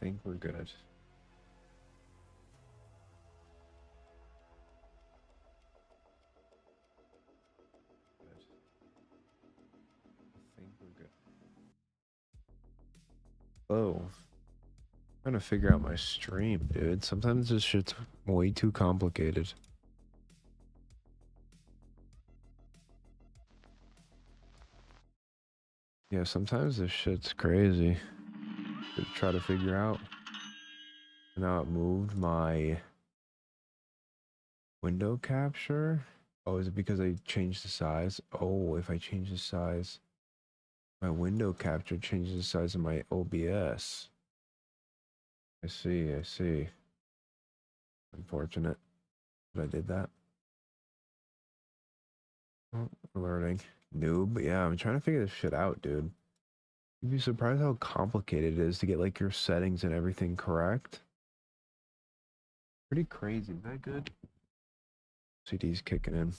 think we're good. Good. I think we're good. Oh. Trying to figure out my stream, dude. Sometimes this shit's way too complicated. Yeah, sometimes this shit's crazy to try to figure out. Now it moved my window capture. Oh, is it because I changed the size? Oh, if I change the size, my window capture changes the size of my OBS. I see, I see. Unfortunate that I did that. Oh, learning. Noob. Yeah, I'm trying to figure this shit out, dude. You'd be surprised how complicated it is to get like your settings and everything correct. Pretty crazy. Is that good? CD's kicking in.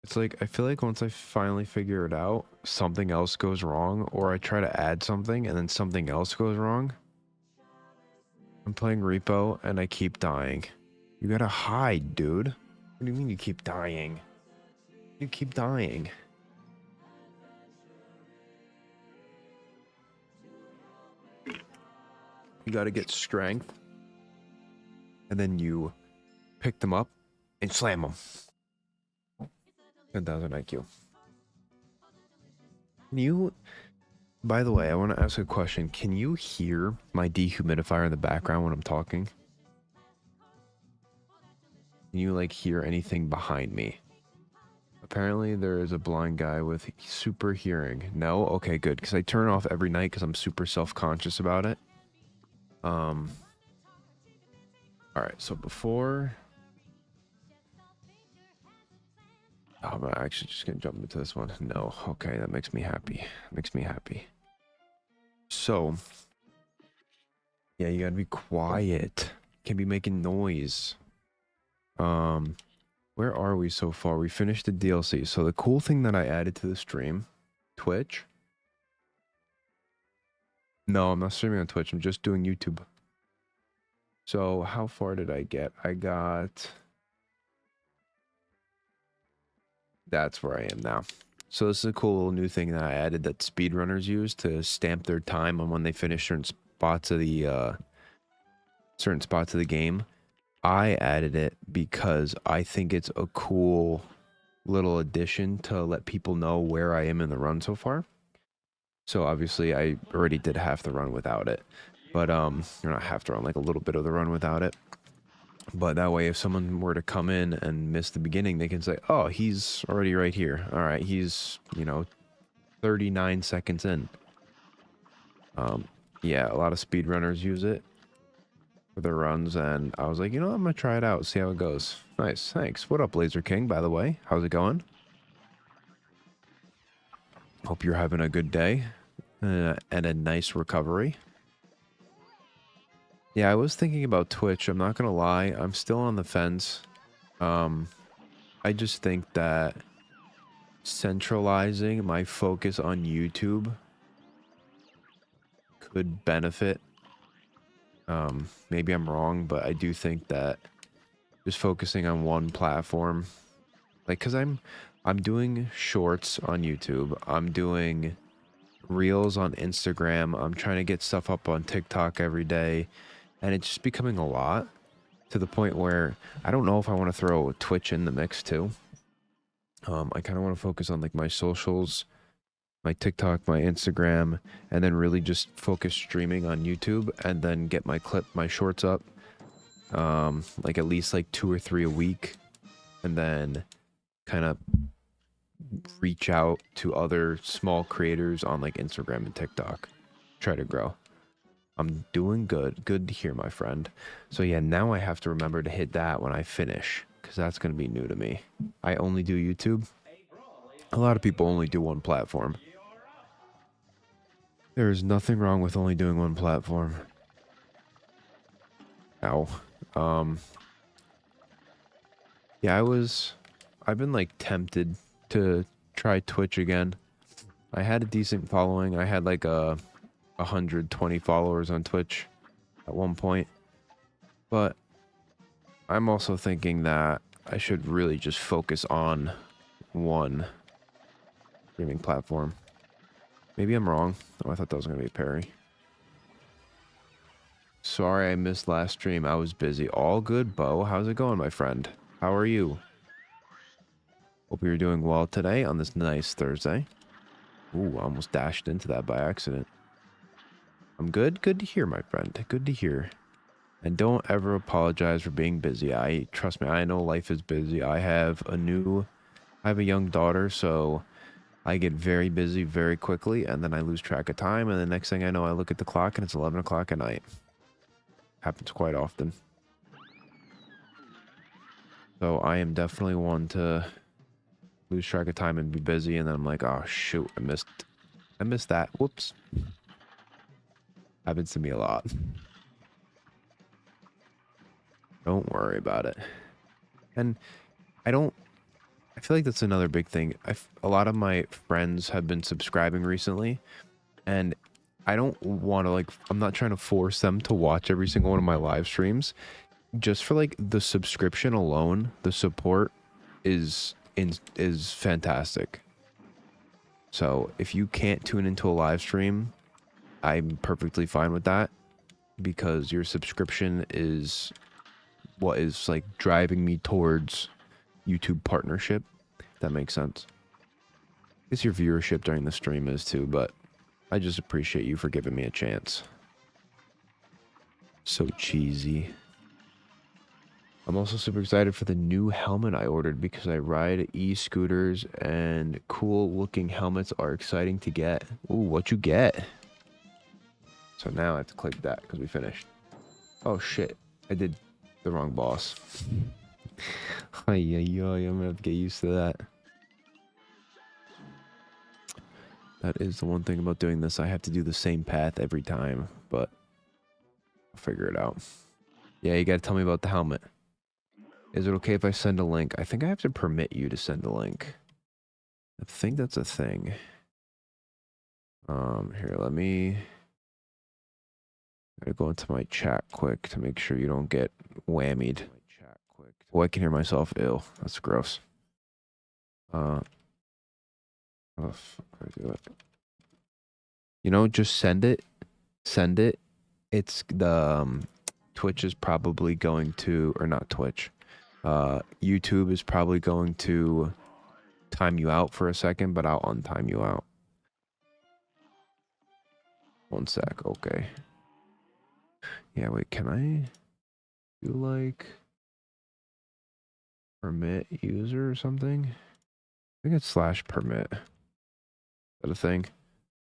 It's like, I feel like once I finally figure it out, something else goes wrong, or I try to add something and then something else goes wrong. I'm playing Repo and I keep dying. You gotta hide, dude. What do you mean you keep dying? You keep dying. You gotta get strength. And then you pick them up and slam them. 10,000 IQ. Can you... By the way, I want to ask a question. Can you hear my dehumidifier in the background when I'm talking? Can you, like, hear anything behind me? Apparently, there is a blind guy with super hearing. No? Okay, good. Because I turn it off every night because I'm super self-conscious about it. Alright, so before... Oh, I'm actually just going to jump into this one. No. Okay, that makes me happy. Makes me happy. So... Yeah, you gotta be quiet. Can't be making noise. Where are we so far? We finished the DLC. So the cool thing that I added to the stream, Twitch. No, I'm not streaming on Twitch. I'm just doing YouTube. So how far did I get? I got... That's where I am now. So this is a cool little new thing that I added that speedrunners use to stamp their time on when they finish certain spots of the game. I added it because I think it's a cool little addition to let people know where I am in the run so far. So obviously I already did half the run without it, but or not half the run, like a little bit of the run without it. But that way, if someone were to come in and miss the beginning, they can say, "Oh, he's already right here. All right, he's 39 seconds in." Yeah, a lot of speedrunners use it for their runs, and I was like, I'm gonna try it out, see how it goes. Nice, thanks. What up, Laser King, by the way? How's it going? Hope you're having a good day and a nice recovery. Yeah, I was thinking about Twitch. I'm not gonna lie, I'm still on the fence. I just think that centralizing my focus on YouTube could benefit. Maybe I'm wrong, but I do think that just focusing on one platform, like, cause I'm doing shorts on YouTube, I'm doing reels on Instagram, I'm trying to get stuff up on TikTok every day, and it's just becoming a lot to the point where I don't know if I want to throw Twitch in the mix too. I kind of want to focus on like my socials, my TikTok, my Instagram, and then really just focus streaming on YouTube, and then get my shorts up, like at least like 2 or 3 a week, and then kind of reach out to other small creators on like Instagram and TikTok. Try to grow. I'm doing good. Good to hear, my friend. So yeah, now I have to remember to hit that when I finish, because that's going to be new to me. I only do YouTube. A lot of people only do one platform. There is nothing wrong with only doing one platform. Ow. Yeah, I've been like tempted to try Twitch again. I had a decent following. I had like a 120 followers on Twitch at one point. But I'm also thinking that I should really just focus on one streaming platform. Maybe I'm wrong. Oh, I thought that was going to be a parry. Sorry I missed last stream. I was busy. All good, Bo. How's it going, my friend? How are you? Hope you're doing well today on this nice Thursday. Ooh, I almost dashed into that by accident. I'm good. Good to hear, my friend. Good to hear. And don't ever apologize for being busy. Trust me, I know life is busy. I have a young daughter, so I get very busy very quickly, and then I lose track of time, and the next thing I know, I look at the clock and it's 11 o'clock at night. Happens quite often. So I am definitely one to lose track of time and be busy, and then I'm like, oh shoot, I missed that. Whoops. Happens to me a lot. Don't worry about it. And I feel like that's another big thing. A lot of my friends have been subscribing recently, and I don't want to, like, I'm not trying to force them to watch every single one of my live streams. Just for, like, the subscription alone, the support is fantastic. So if you can't tune into a live stream, I'm perfectly fine with that, because your subscription is what is, like, driving me towards YouTube partnership. If that makes sense. I guess your viewership during the stream is too, but I just appreciate you for giving me a chance. So cheesy. I'm also super excited for the new helmet I ordered, because I ride e-scooters and cool looking helmets are exciting to get. Ooh, what you get? So now I have to click that because we finished. Oh shit, I did the wrong boss. Ay, I'm gonna have to get used to that. That is the one thing about doing this. I have to do the same path every time, but I'll figure it out. Yeah, you gotta tell me about the helmet. Is it okay if I send a link? I think I have to permit you to send a link. I think that's a thing. Here, let me... I'm gonna go into my chat quick to make sure you don't get whammied. Oh, I can hear myself. Ew, that's gross. How the fuck do I do it? You know, just send it. Send it. It's the Twitch is probably going to, or not Twitch. YouTube is probably going to time you out for a second, but I'll untime you out. One sec. Okay. Yeah, wait, can I do like permit user or something? I think it's /permit. Is that a thing?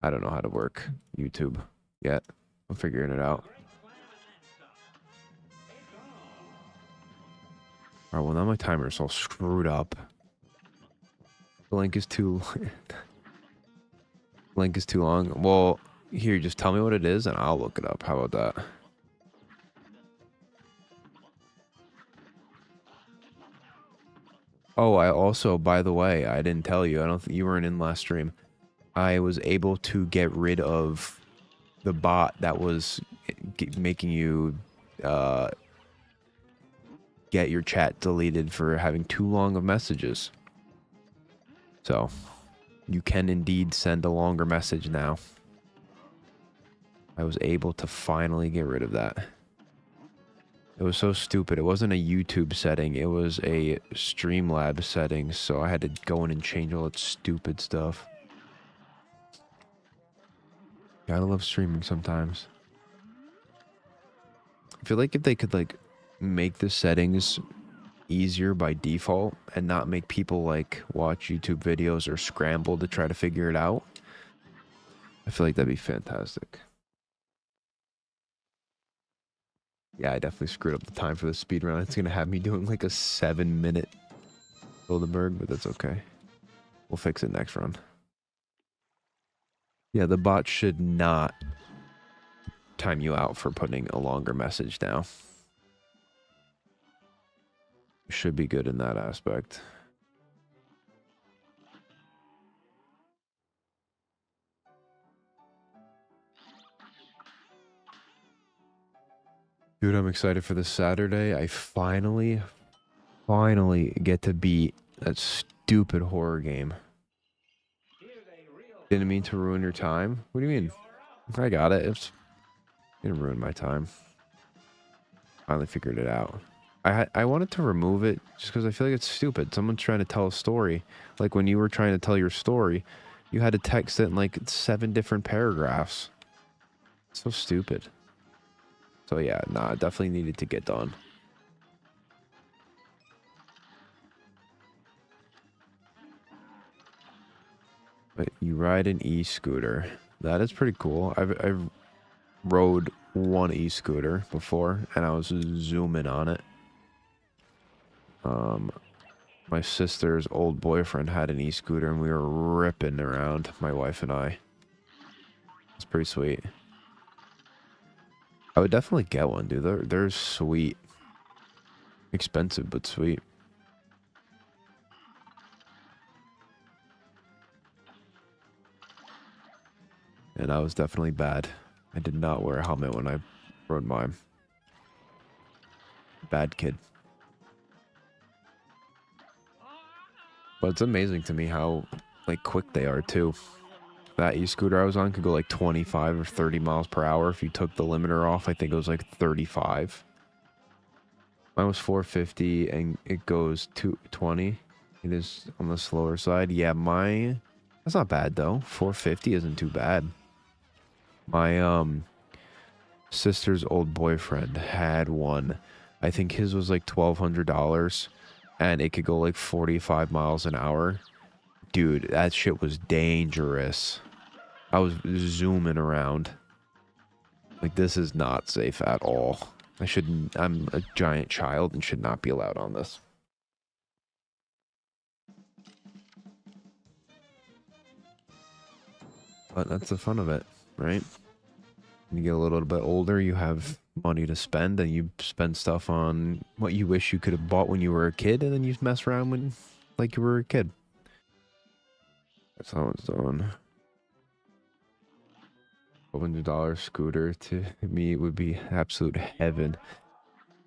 I don't know how to work YouTube yet. I'm figuring it out. Alright, well now my timer is all screwed up. The link is too link is too long. Well, here, just tell me what it is and I'll look it up. How about that? Oh, I also, by the way, I didn't tell you. I don't think you weren't in last stream. I was able to get rid of the bot that was making you get your chat deleted for having too long of messages. So, you can indeed send a longer message now. I was able to finally get rid of that. It was so stupid. It wasn't a YouTube setting. It was a Streamlabs setting, so I had to go in and change all that stupid stuff. Gotta love streaming sometimes. I feel like if they could, like, make the settings easier by default and not make people, like, watch YouTube videos or scramble to try to figure it out, I feel like that'd be fantastic. Yeah, I definitely screwed up the time for the speedrun. It's gonna have me doing like a 7-minute Bilderberg, but that's okay. We'll fix it next run. Yeah, the bot should not time you out for putting a longer message now. Should be good in that aspect. Dude, I'm excited for this Saturday. I finally get to beat that stupid horror game. Didn't mean to ruin your time. What do you mean? I got it. It's didn't ruin my time. Finally figured it out. I wanted to remove it just because I feel like it's stupid. Someone's trying to tell a story. Like when you were trying to tell your story, you had to text it in like 7 different paragraphs. So stupid. So yeah, nah, it definitely needed to get done. But you ride an e-scooter. That is pretty cool. I've rode one e-scooter before, and I was zooming on it. My sister's old boyfriend had an e-scooter, and we were ripping around, my wife and I. It's pretty sweet. I would definitely get one, dude. They're sweet. Expensive, but sweet. And I was definitely bad. I did not wear a helmet when I rode mine. Bad kid. But it's amazing to me how, like, quick they are, too. That e-scooter I was on could go, like, 25 or 30 miles per hour. If you took the limiter off, I think it was, like, 35. Mine was 450, and it goes 220. It is on the slower side. Yeah, mine... That's not bad, though. 450 isn't too bad. My, sister's old boyfriend had one. I think his was, like, $1,200. And it could go, like, 45 miles an hour. Dude, that shit was dangerous. I was zooming around. Like, this is not safe at all. I'm a giant child and should not be allowed on this. But that's the fun of it, right? When you get a little bit older, you have money to spend, and you spend stuff on what you wish you could have bought when you were a kid, and then you mess around when, like, you were a kid. That's how it's done. $1,200 scooter to me would be absolute heaven.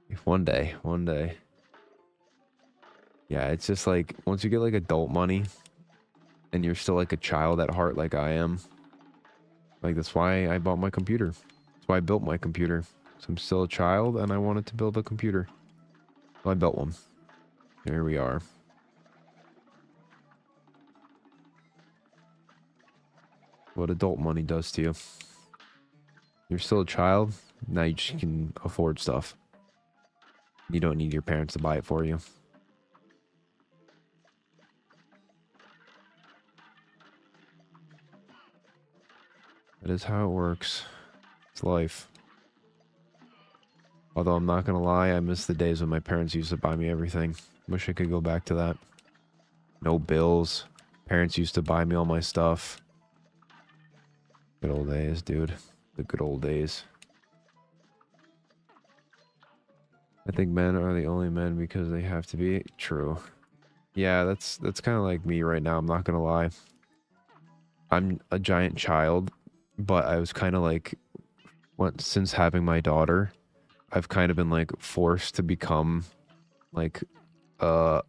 If one day. Yeah, it's just like, once you get like adult money and you're still like a child at heart like I am, like that's why I bought my computer. That's why I built my computer. So I'm still a child and I wanted to build a computer. So I built one. Here we are. What adult money does to you. You're still a child, now you just can afford stuff. You don't need your parents to buy it for you. That is how it works. It's life. Although I'm not gonna lie, I miss the days when my parents used to buy me everything. Wish I could go back to that. No bills. Parents used to buy me all my stuff. Good old days, dude. The good old days. I think men are the only men because they have to be. True. Yeah, that's kind of like me right now. I'm not gonna lie. I'm a giant child, but I was kind of like, since having my daughter, I've kind of been like forced to become like uh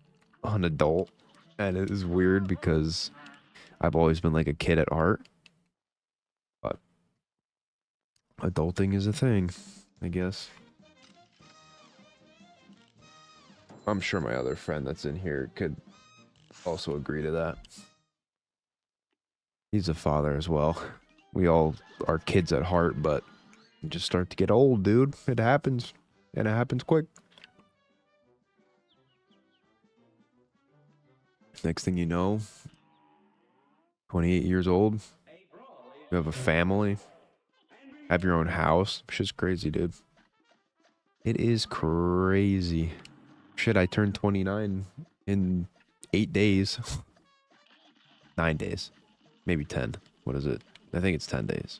an adult, and it is weird because I've always been like a kid at heart, but adulting is a thing, I guess. I'm sure my other friend that's in here could also agree to that. He's a father as well. We all are kids at heart, but you just start to get old, dude. It happens, and it happens quick. Next thing you know, 28 years old, you have a family, have your own house. Shit's crazy, dude. It is crazy. Shit, I turned 29 in 8 days. 9 days. Maybe 10. What is it? I think it's 10 days.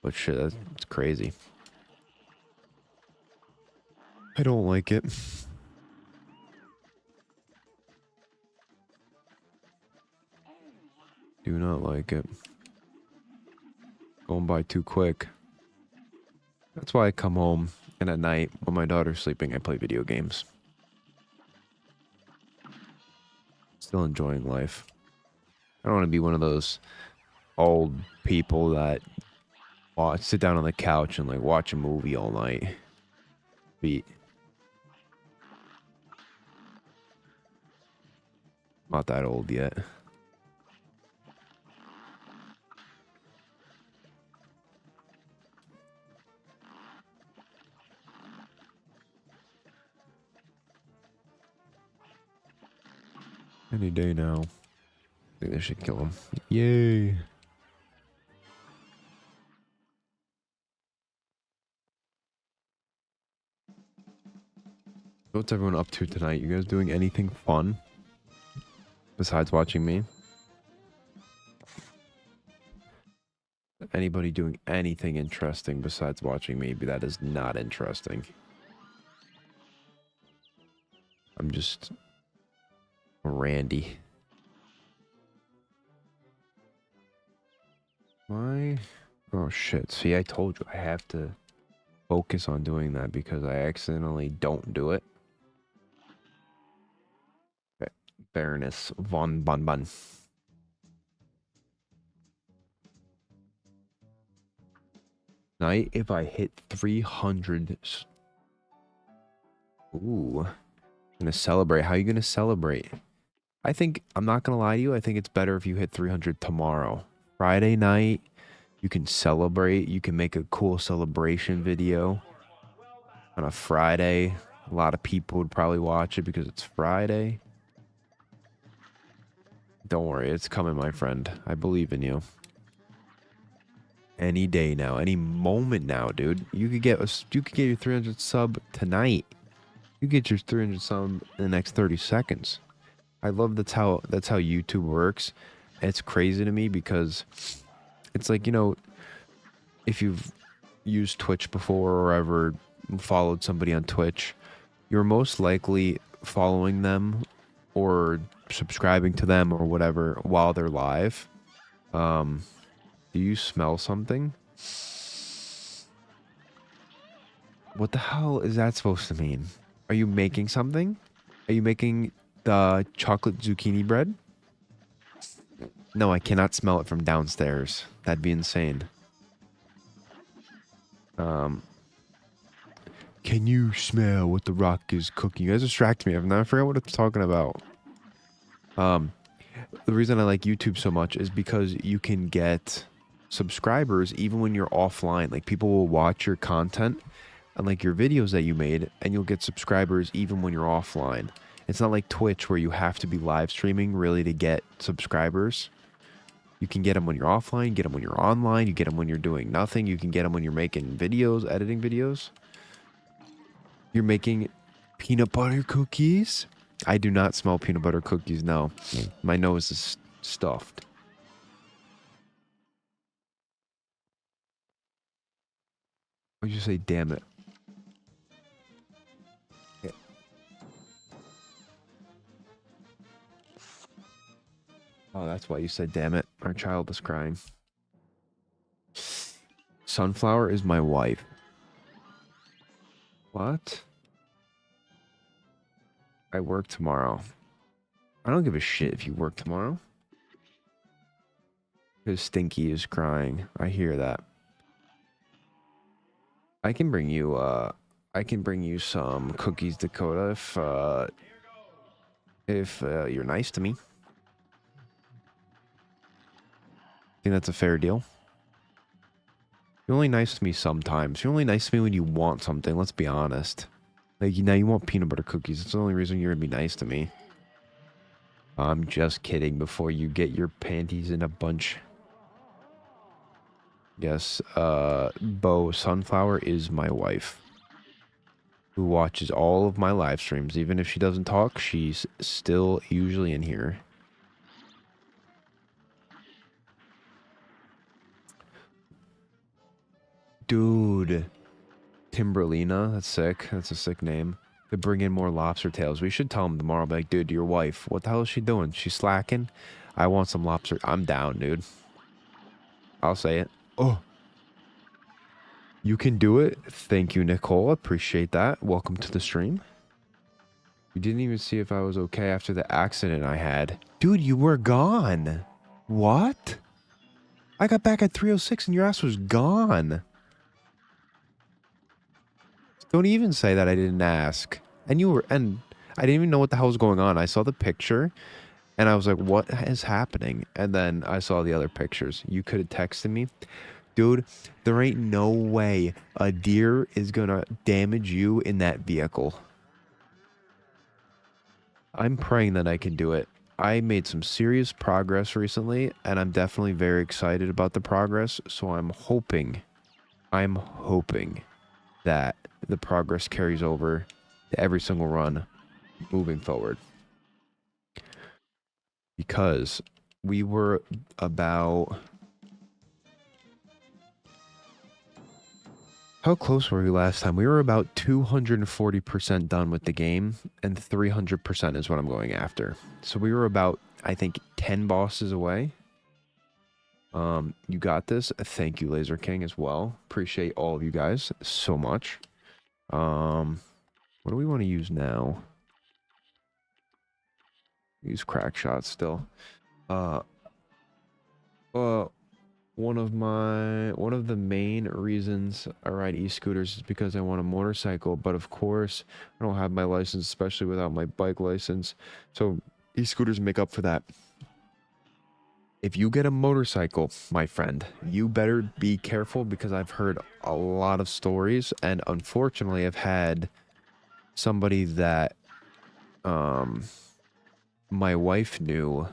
But shit, that's crazy. I don't like it. Do not like it. Going by too quick. That's why I come home and at night when my daughter's sleeping, I play video games. Still enjoying life. I don't want to be one of those old people that sit down on the couch and like watch a movie all night. Beat. Not that old yet. Any day now. I think they should kill him. Yay. What's everyone up to tonight? You guys doing anything fun besides watching me? Anybody doing anything interesting besides watching me? That is not interesting. I'm just Randy. Why? Oh shit. See, I told you I have to focus on doing that because I accidentally don't do it. Okay. Baroness von Bonbon. Night if I hit 300. Ooh. I'm gonna celebrate. How are you gonna celebrate? I think, I'm not gonna lie to you, I think it's better if you hit 300 tomorrow. Friday night, you can celebrate. You can make a cool celebration video on a Friday. A lot of people would probably watch it because it's Friday. Don't worry, it's coming, my friend. I believe in you. Any day now, any moment now, dude. You could get your 300 sub tonight. You get your 300 sub in the next 30 seconds. I love that's how YouTube works. It's crazy to me because it's like, you know, if you've used Twitch before or ever followed somebody on Twitch, you're most likely following them or subscribing to them or whatever while they're live. Do you smell something? What the hell is that supposed to mean? Are you making something? Are you making the chocolate zucchini bread? No, I cannot smell it from downstairs. That'd be insane. Can you smell what the rock is cooking? You guys distract me. I forgot what it's talking about. The reason I like YouTube so much is because you can get subscribers even when you're offline. Like, people will watch your content and like your videos that you made, and you'll get subscribers even when you're offline. It's not like Twitch where you have to be live streaming really to get subscribers. You can get them when you're offline, get them when you're online, you get them when you're doing nothing, you can get them when you're making videos, editing videos. You're making peanut butter cookies? I do not smell peanut butter cookies, no. My nose is stuffed. Why'd you say, damn it? Yeah. Oh, that's why you said, damn it. Our child is crying. Sunflower is my wife. What? I work tomorrow. I don't give a shit if you work tomorrow. Because Stinky is crying. I hear that. I can bring you some cookies, Dakota, if you're nice to me. Think that's a fair deal? You're only nice to me sometimes. You're only nice to me when you want something, let's be honest. Like, now you want peanut butter cookies. That's the only reason you're gonna be nice to me. I'm just kidding before you get your panties in a bunch. Yes, Bo Sunflower is my wife, who watches all of my live streams. Even if she doesn't talk, she's still usually in here. Dude, Timberlina, that's sick. That's a sick name. To bring in more lobster tails. We should tell him tomorrow, be like, dude, your wife, what the hell is she doing? She's slacking? I want some lobster. I'm down, dude. I'll say it. Oh. You can do it. Thank you, Nicole. Appreciate that. Welcome to the stream. You didn't even see if I was okay after the accident I had. Dude, you were gone. What? I got back at 3:06 and your ass was gone. Don't even say that I didn't ask. And I didn't even know what the hell was going on. I saw the picture and I was like, what is happening? And then I saw the other pictures. You could have texted me. Dude, there ain't no way a deer is gonna damage you in that vehicle. I'm praying that I can do it. I made some serious progress recently, and I'm definitely very excited about the progress, so I'm hoping that the progress carries over to every single run moving forward. Because we were about... How close were we last time? We were about 240% done with the game, and 300% is what I'm going after. So we were about, I think, 10 bosses away. You got this. Thank you, Laser King, as well. Appreciate all of you guys so much. What do we want to use now? Use crack shots still. One of the main reasons I ride e-scooters is because I want a motorcycle, but of course I don't have my license, especially without my bike license. So e-scooters make up for that. If you get a motorcycle, my friend, you better be careful because I've heard a lot of stories, and unfortunately I've had somebody that my wife knew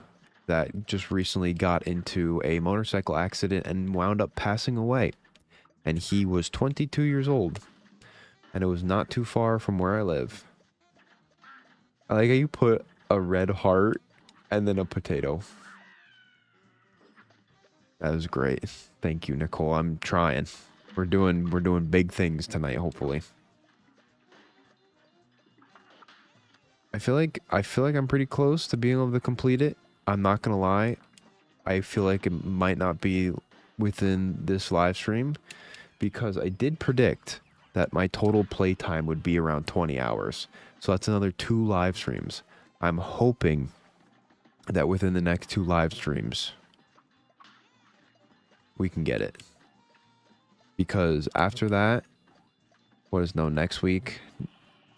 that just recently got into a motorcycle accident and wound up passing away. And he was 22 years old. And it was not too far from where I live. I like how you put a red heart and then a potato. That was great. Thank you, Nicole. I'm trying. We're doing big things tonight, hopefully. I feel like I'm pretty close to being able to complete it. I'm not gonna lie. I feel like it might not be within this live stream because I did predict that my total playtime would be around 20 hours. So that's another 2 live streams. I'm hoping that within the next 2 live streams, we can get it. Because after that, next week?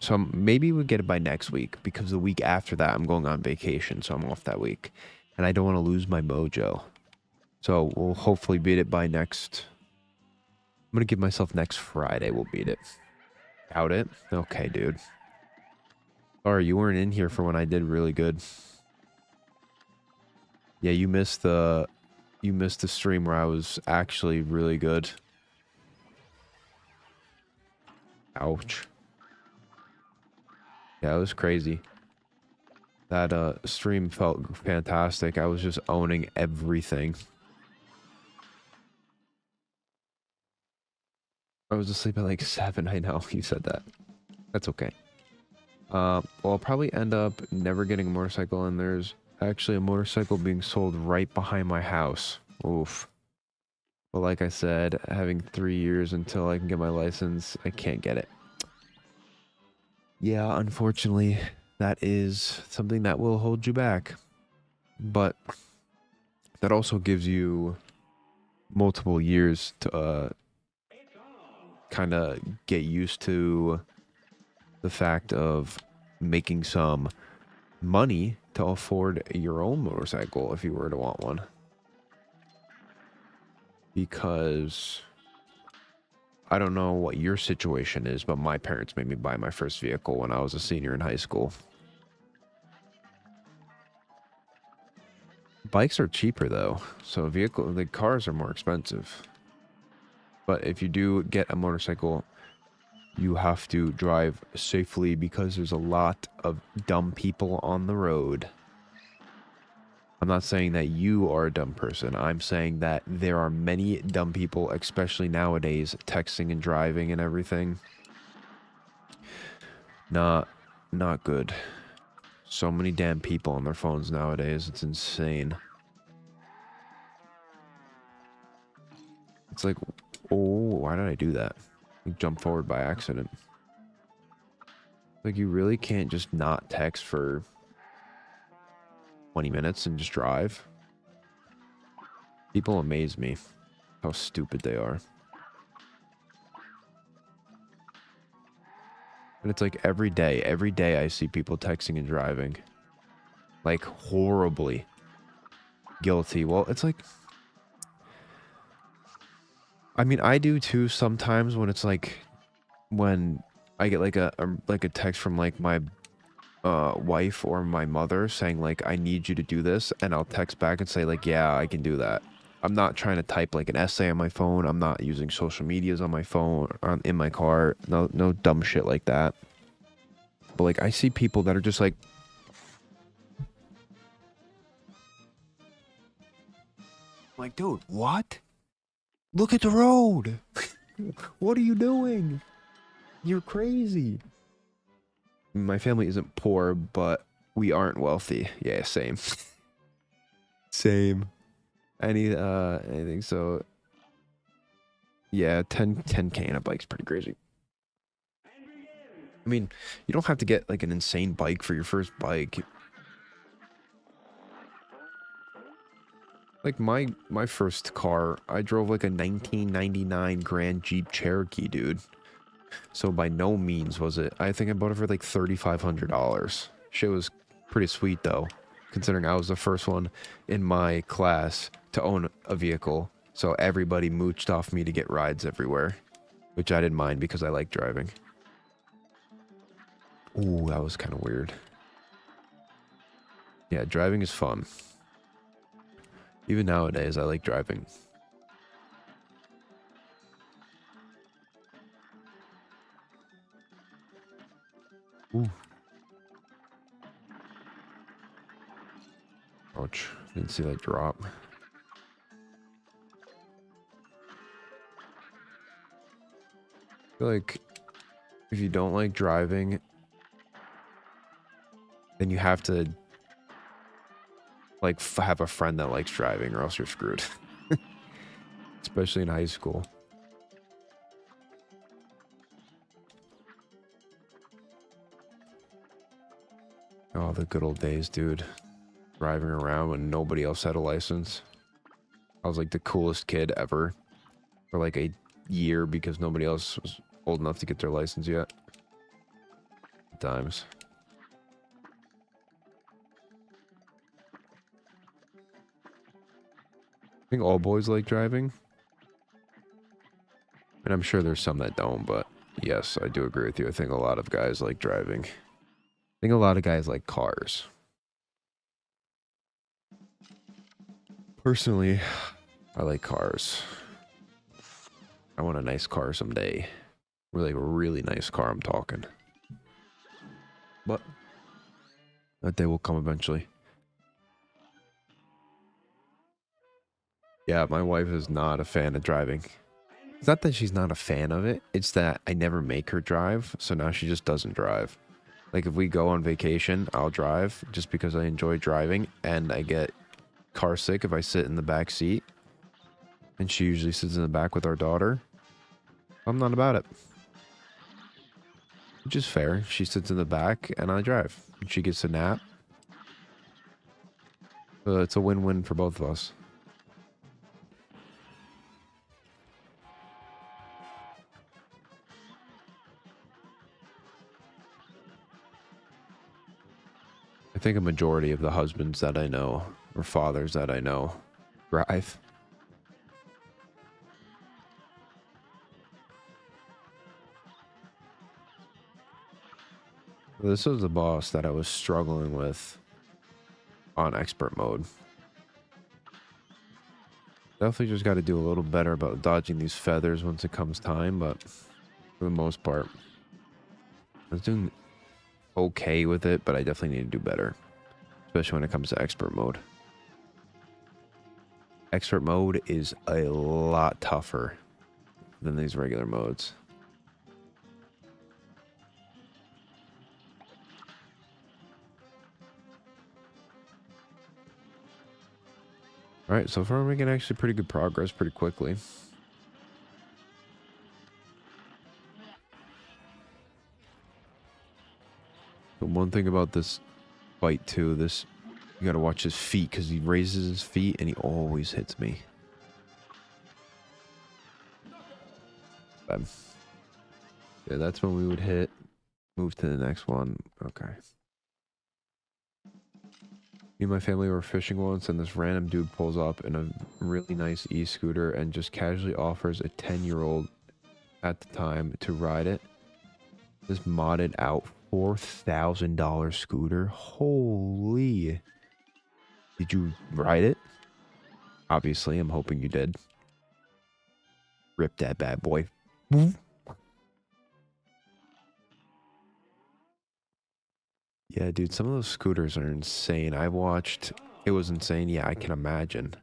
So maybe we'll get it by next week because the week after that, I'm going on vacation. So I'm off that week. And I don't want to lose my mojo. So we'll hopefully beat it by next... I'm going to give myself next Friday. We'll beat it. Doubt it? Okay, dude. Sorry, you weren't in here for when I did really good. Yeah, you missed the stream where I was actually really good. Ouch. Yeah, it was crazy. That stream felt fantastic. I was just owning everything. I was asleep at like 7. I know you said that. That's okay. Well, I'll probably end up never getting a motorcycle, and there's actually a motorcycle being sold right behind my house. Oof. But like I said, having 3 years until I can get my license, I can't get it. Yeah, unfortunately, that is something that will hold you back. But that also gives you multiple years to kind of get used to the fact of making some money to afford your own motorcycle if you were to want one. Because I don't know what your situation is, but my parents made me buy my first vehicle when I was a senior in high school. Bikes are cheaper though, so the cars are more expensive. But if you do get a motorcycle, you have to drive safely because there's a lot of dumb people on the road. I'm not saying that you are a dumb person. I'm saying that there are many dumb people, especially nowadays, texting and driving and everything. Not good. So many damn people on their phones nowadays. It's insane. It's like, Oh, why did I do that? I jumped forward by accident. Like, you really can't just not text for 20 minutes and just drive. People amaze me how stupid they are. And it's like every day I see people texting and driving. Like, horribly guilty. Well, it's like, I mean, I do too sometimes when it's like, when I get like a text from like my wife or my mother saying like, I need you to do this, and I'll text back and say like, yeah, I can do that. I'm not trying to type like an essay on my phone. I'm not using social medias on my phone or in my car. No dumb shit like that. But like, I see people that are just like, dude, what? Look at the road. What are you doing? You're crazy. My family isn't poor, but we aren't wealthy. Yeah, same. Same. Anything, so yeah, 10K on a bike's pretty crazy. I mean, you don't have to get like an insane bike for your first bike. Like my first car, I drove like a 1999 Grand Jeep Cherokee, dude. So by no means was it. I think I bought it for like $3,500. Shit was pretty sweet though, considering I was the first one in my class to own a vehicle. So everybody mooched off me to get rides everywhere, which I didn't mind because I like driving. Ooh, that was kind of weird. Yeah, driving is fun. Even nowadays, I like driving. Ooh. Ouch. Didn't see that drop. I feel like if you don't like driving, then you have to like have a friend that likes driving, or else you're screwed. Especially in high school. Oh, the good old days, dude. Driving around when nobody else had a license. I was like the coolest kid ever for like a year because nobody else was old enough to get their license yet. Times. I think all boys like driving. And I'm sure there's some that don't, but yes, I do agree with you. I think a lot of guys like driving. I think a lot of guys like cars. Personally, I like cars. I want a nice car someday. Really, a really nice car, I'm talking. But that day will come eventually. Yeah, my wife is not a fan of driving. It's not that she's not a fan of it. It's that I never make her drive. So now she just doesn't drive. Like if we go on vacation, I'll drive just because I enjoy driving. And I get car sick if I sit in the back seat. And she usually sits in the back with our daughter. I'm not about it. Which is fair. She sits in the back and I drive. She gets a nap. So it's a win-win for both of us. I think a majority of the husbands that I know, or fathers that I know, drive. This was the boss that I was struggling with on expert mode. Definitely just got to do a little better about dodging these feathers once it comes time, but for the most part, I was doing okay with it, but I definitely need to do better, especially when it comes to expert mode. Expert mode is a lot tougher than these regular modes. All right, so far we're making actually pretty good progress pretty quickly. The one thing about this fight too, you gotta watch his feet because he raises his feet and he always hits me. Yeah, that's when we would hit. Move to the next one. Okay. Me and my family were fishing once, and this random dude pulls up in a really nice e-scooter and just casually offers a 10-year-old at the time to ride it. This modded out $4,000 scooter. Holy. Did you ride it? Obviously, I'm hoping you did. Rip that bad boy. Yeah, dude, some of those scooters are insane. I watched, it was insane. Yeah, I can imagine.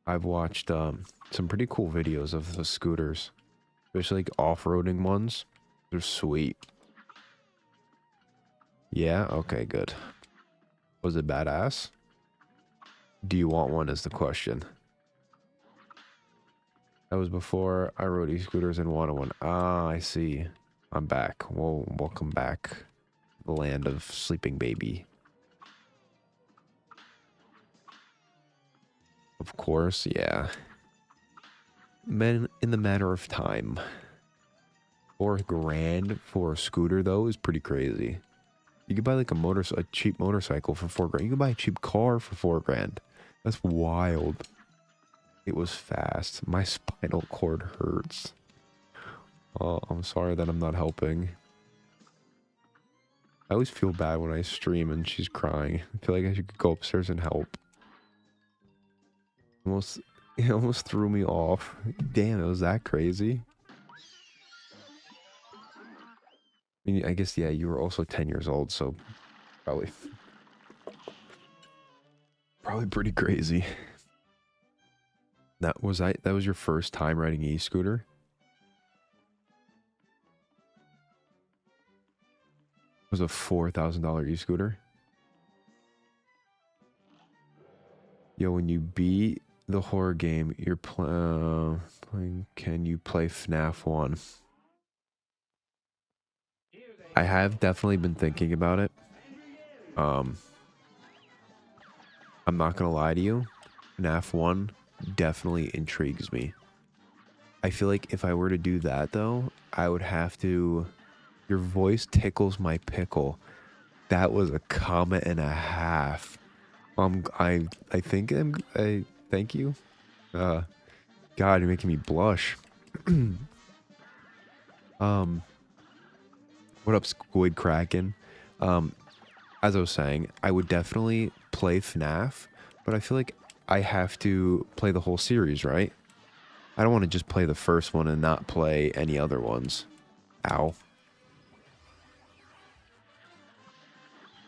I've watched some pretty cool videos of the scooters, especially like off-roading ones. They're sweet. Yeah, okay, good. Was it badass? Do you want one is the question. That was before I rode e-scooters and wanted one. Ah, I see. I'm back. Well, welcome back. The land of sleeping baby. Of course, yeah. Men in the matter of time. $4,000 for a scooter though is pretty crazy. You could buy like a cheap motorcycle for $4,000. You could buy a cheap car for $4,000. That's wild. It was fast. My spinal cord hurts. Oh, I'm sorry that I'm not helping. I always feel bad when I stream and she's crying. I feel like I should go upstairs and help. It almost threw me off. Damn, it was that crazy. I mean, I guess, yeah, you were also 10 years old, so probably pretty crazy. That was your first time riding an e-scooter? It was a $4,000 e-scooter? Yo, when you beat the horror game, you're playing, can you play FNAF 1? I have definitely been thinking about it. I'm not gonna lie to you. FNAF 1 definitely intrigues me. I feel like if I were to do that though, I would have to... Your voice tickles my pickle. That was a comment and a half. I think I thank you. God, you're making me blush. What up, Squid Kraken? As I was saying, I would definitely play FNAF, but I feel like I have to play the whole series, right? I don't want to just play the first one and not play any other ones. Ow.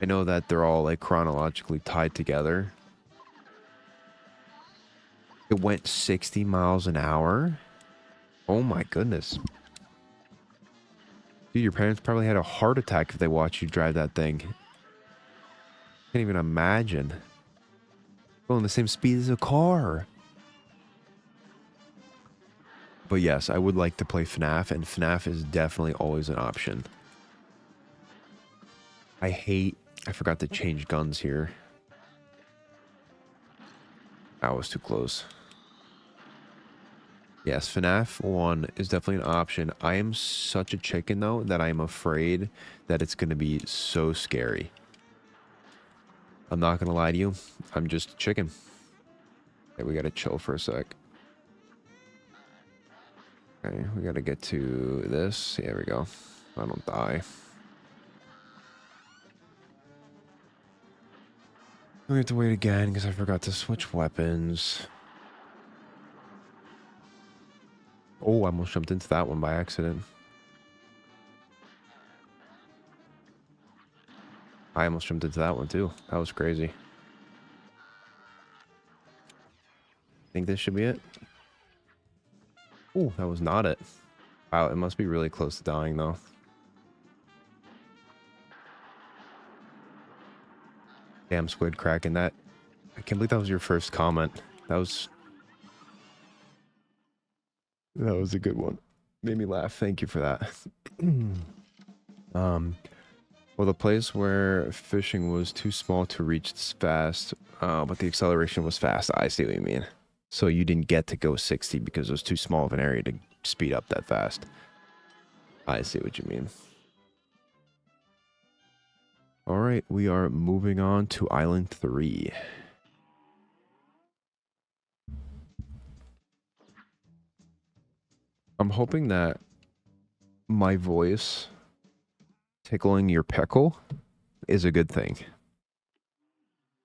I know that they're all like chronologically tied together. It went 60 miles an hour. Oh my goodness. Dude, your parents probably had a heart attack if they watched you drive that thing. Can't even imagine. Going the same speed as a car. But yes, I would like to play FNAF, and FNAF is definitely always an option. I forgot to change guns here. That was too close. Yes, FNAF 1 is definitely an option. I am such a chicken, though, that I am afraid that it's going to be so scary. I'm not going to lie to you. I'm just a chicken. Okay, we got to chill for a sec. Okay, we got to get to this. There we go. I don't die. We have to wait again because I forgot to switch weapons. Oh, I almost jumped into that one by accident. I almost jumped into that one too. That was crazy. Think this should be it? Oh, that was not it. Wow, it must be really close to dying though. Damn, Squid Kraken, that... I can't believe that was your first comment. That was a good one. Made me laugh. Thank you for that. Well, the place where fishing was too small to reach this fast, but the acceleration was fast. I see what you mean. So you didn't get to go 60 because it was too small of an area to speed up that fast. I see what you mean. All right, we are moving on to Island 3. I'm hoping that my voice tickling your peckle is a good thing.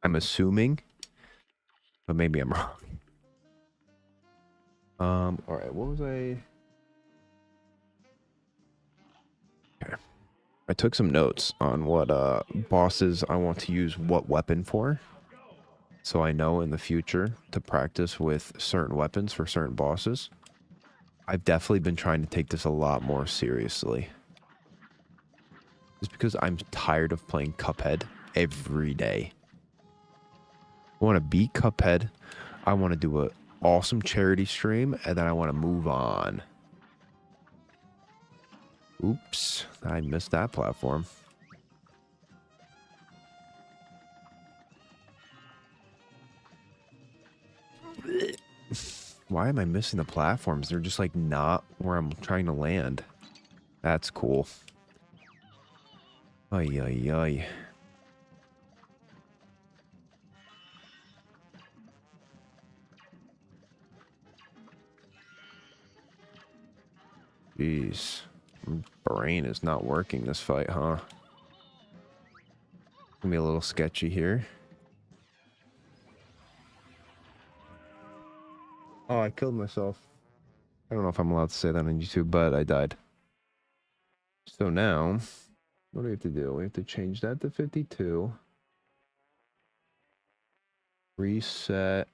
I'm assuming, but maybe I'm wrong. All right, what was I? Okay. I took some notes on what bosses I want to use what weapon for. So I know in the future to practice with certain weapons for certain bosses. I've definitely been trying to take this a lot more seriously. Just because I'm tired of playing Cuphead every day. I want to beat Cuphead. I want to do an awesome charity stream, and then I want to move on. Oops, I missed that platform. Why am I missing the platforms? They're just like not where I'm trying to land. That's cool. Ay, ay, ay. Jeez. My brain is not working this fight, huh? Gonna be a little sketchy here. Oh, I killed myself. I don't know if I'm allowed to say that on YouTube, but I died. So now, what do we have to do? We have to change that to 52. Reset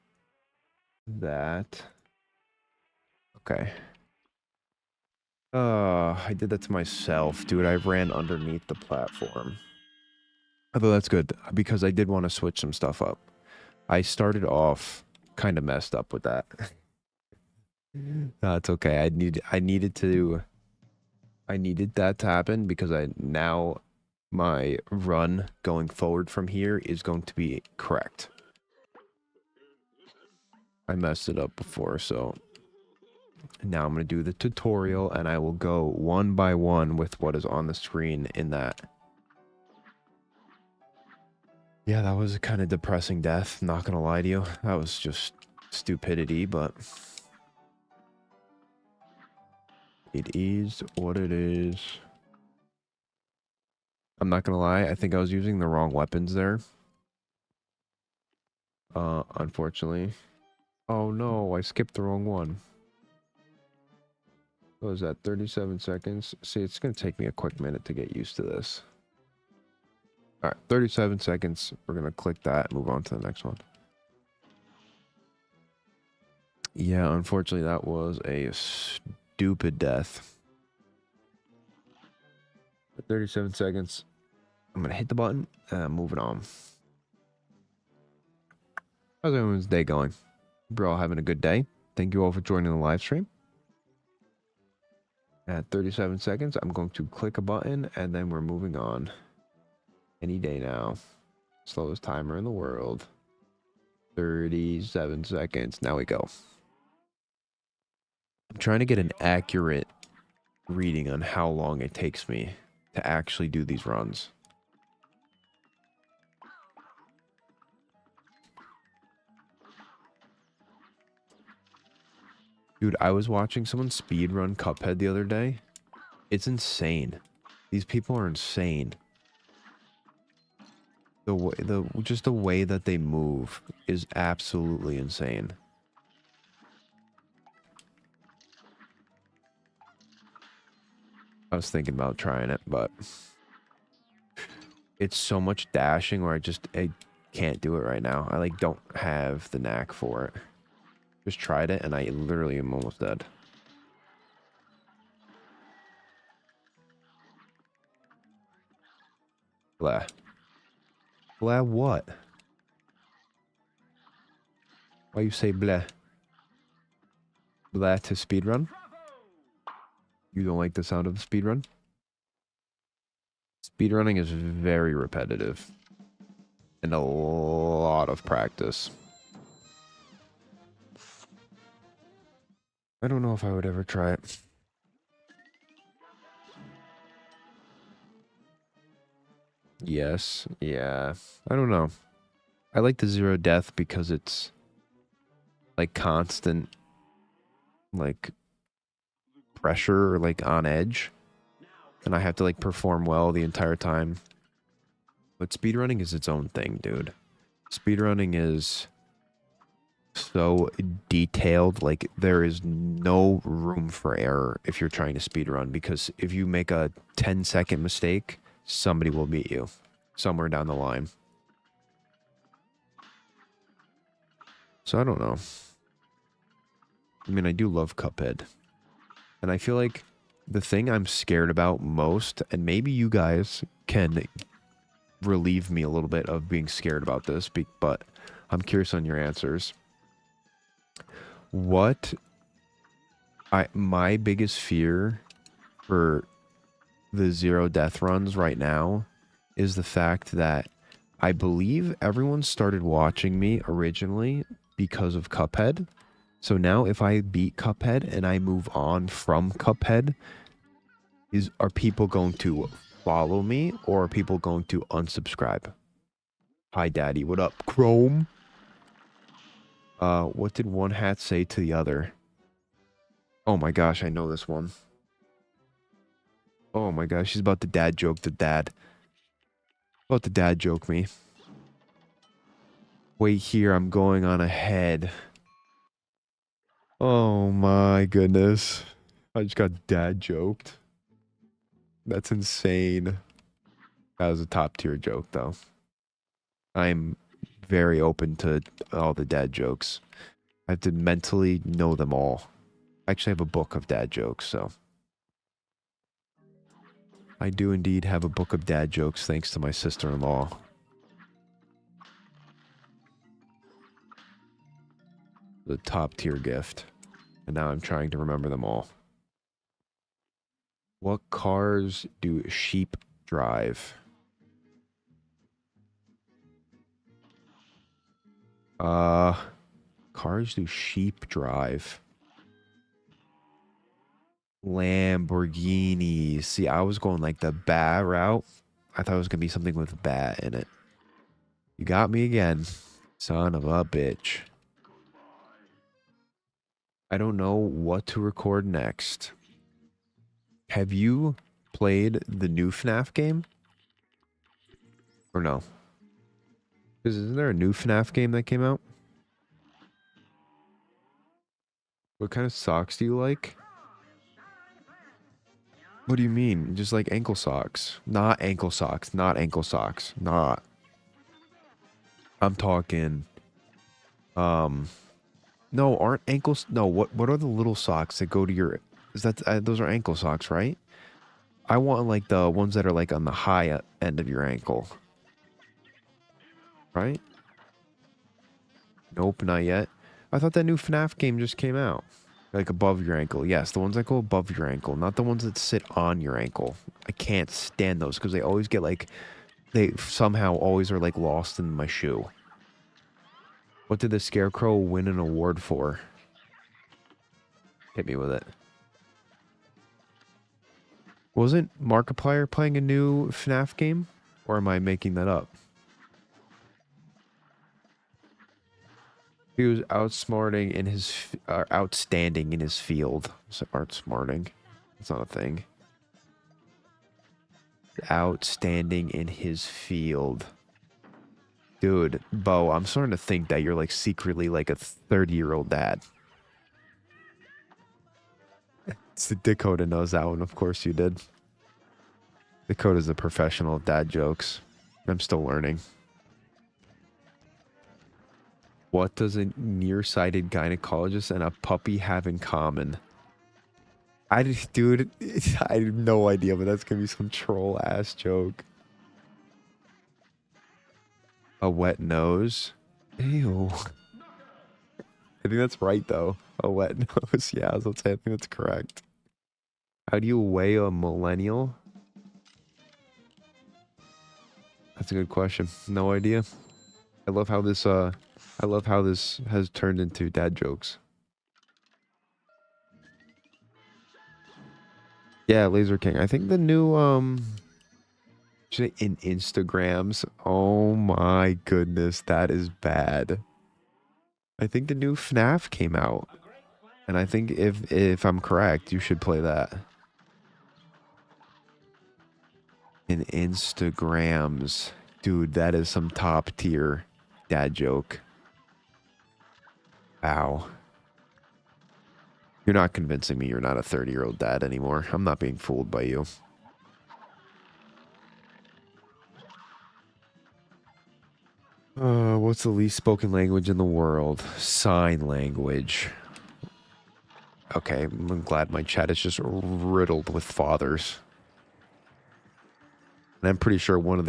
that. Okay. I did that to myself, dude. I ran underneath the platform. Although that's good, because I did want to switch some stuff up. I started off kind of messed up with that. No, it's okay. I needed that to happen because now my run going forward from here is going to be correct. I messed it up before, so now I'm going to do the tutorial and I will go one by one with what is on the screen in that. Yeah, that was a kind of depressing death, not going to lie to you. That was just stupidity, but it is what it is. I'm not going to lie, I think I was using the wrong weapons there. Unfortunately. Oh no, I skipped the wrong one. What was that, 37 seconds? See, it's going to take me a quick minute to get used to this. All right, 37 seconds. We're going to click that and move on to the next one. Yeah, unfortunately, that was a stupid death. 37 seconds. I'm going to hit the button and move it on. How's everyone's day going? We're all having a good day. Thank you all for joining the live stream. At 37 seconds, I'm going to click a button and then we're moving on. Any day now. Slowest timer in the world. 37 seconds. Now we go. I'm trying to get an accurate reading on how long it takes me to actually do these runs. Dude, I was watching someone speedrun Cuphead the other day. It's insane. These people are insane. Just the way that they move is absolutely insane. I was thinking about trying it, but it's so much dashing where I can't do it right now. I like don't have the knack for it. Just tried it and I literally am almost dead. Blah. Blah what? Why you say blah? Blah to speedrun? You don't like the sound of a speedrun? Speedrunning is very repetitive and a lot of practice. I don't know if I would ever try it. Yes, yeah. I don't know. I like the Zero-death because it's like constant like pressure or like on edge. And I have to like perform well the entire time. But speedrunning is its own thing, dude. Speedrunning is so detailed. Like, there is no room for error if you're trying to speedrun, because if you make a 10-second mistake, somebody will beat you somewhere down the line. So I don't know. I mean, I do love Cuphead. And I feel like the thing I'm scared about most, and maybe you guys can relieve me a little bit of being scared about this, but I'm curious on your answers. My biggest fear for the Zero-death runs right now is the fact that I believe everyone started watching me originally because of Cuphead. So now if I beat Cuphead and I move on from Cuphead, are people going to follow me, or are people going to unsubscribe? Hi, Daddy. What up, Chrome? What did one hat say to the other? Oh my gosh, I know this one. Oh my gosh, she's about to dad joke the dad. About to dad joke me. Wait here, I'm going on ahead. Oh my goodness. I just got dad joked. That's insane. That was a top tier joke though. I'm very open to all the dad jokes. I have to mentally know them all. I actually have a book of dad jokes, so. I do indeed have a book of dad jokes thanks to my sister-in-law. The top tier gift. And now I'm trying to remember them all. What cars do sheep drive? Cars do sheep drive? Lamborghinis. See, I was going like the bat route. I thought it was going to be something with bat in it. You got me again. Son of a bitch. I don't know what to record next. Have you played the new FNAF game? Or no? Because isn't there a new FNAF game that came out? What kind of socks do you like? What do you mean? Just like ankle socks. Not ankle socks. Not ankle socks. Not. I'm talking... No, aren't ankles... No, what are the little socks that go to your... Is that... those are ankle socks, right? I want like the ones that are like on the high end of your ankle. Right? Nope, not yet. I thought that new FNAF game just came out. Like above your ankle. Yes, the ones that go above your ankle, not the ones that sit on your ankle. I can't stand those because they always get like... They somehow always are like lost in my shoe. What did the Scarecrow win an award for? Hit me with it. Wasn't Markiplier playing a new FNAF game? Or am I making that up? He was outsmarting in his... outstanding in his field. So outsmarting. That's not a thing. Outstanding in his field. Dude, Bo, I'm starting to think that you're like secretly like a 30-year-old dad. Dakota knows that one. Of course you did. Dakota's a professional of dad jokes. I'm still learning. What does a nearsighted gynecologist and a puppy have in common? Dude, I have no idea, but that's gonna be some troll ass joke. A wet nose? Ew. I think that's right though. A wet nose. Yeah, I was about to say, I think that's correct. How do you weigh a millennial? That's a good question. No idea. I love how this has turned into dad jokes. Yeah, Laser King. I think the new in Instagrams. Oh my goodness, that is bad. I think the new FNAF came out. And I think if I'm correct, you should play that. In Instagrams. Dude, that is some top tier dad joke. Wow. You're not convincing me you're not a 30-year-old dad anymore. I'm not being fooled by you. What's the least spoken language in the world? Sign language. Okay, I'm glad my chat is just riddled with fathers. And I'm pretty sure one of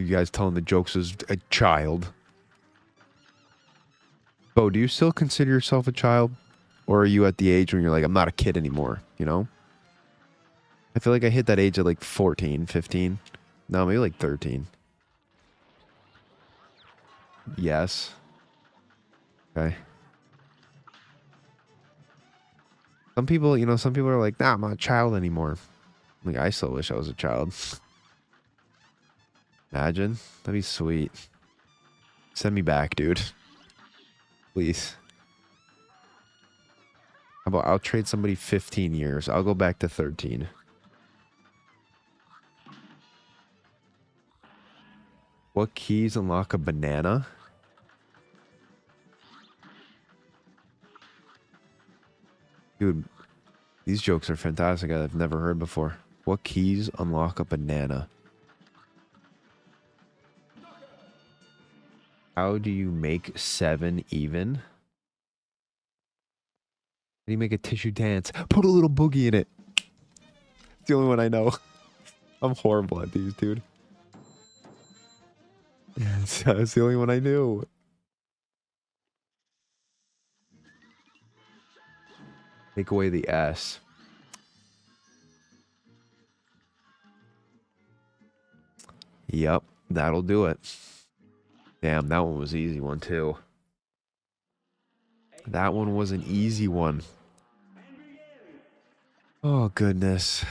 you guys telling the jokes is a child. Bo, do you still consider yourself a child? Or are you at the age when you're like, I'm not a kid anymore, you know? I feel like I hit that age at like 14, 15. No, maybe like 13. Yes. Okay. Some people, some people are like, nah, I'm not a child anymore. Like, I still wish I was a child. Imagine. That'd be sweet. Send me back, dude. Please. How about I'll trade somebody 15 years. I'll go back to 13. What keys unlock a banana? Dude, these jokes are fantastic. I've never heard before. What keys unlock a banana? How do you make 7 even? How do you make a tissue dance? Put a little boogie in it. It's the only one I know. I'm horrible at these, dude. It's the only one I knew. Take away the S. Yep, that'll do it. Damn, that one was an easy one, too. That one was an easy one. Oh, goodness.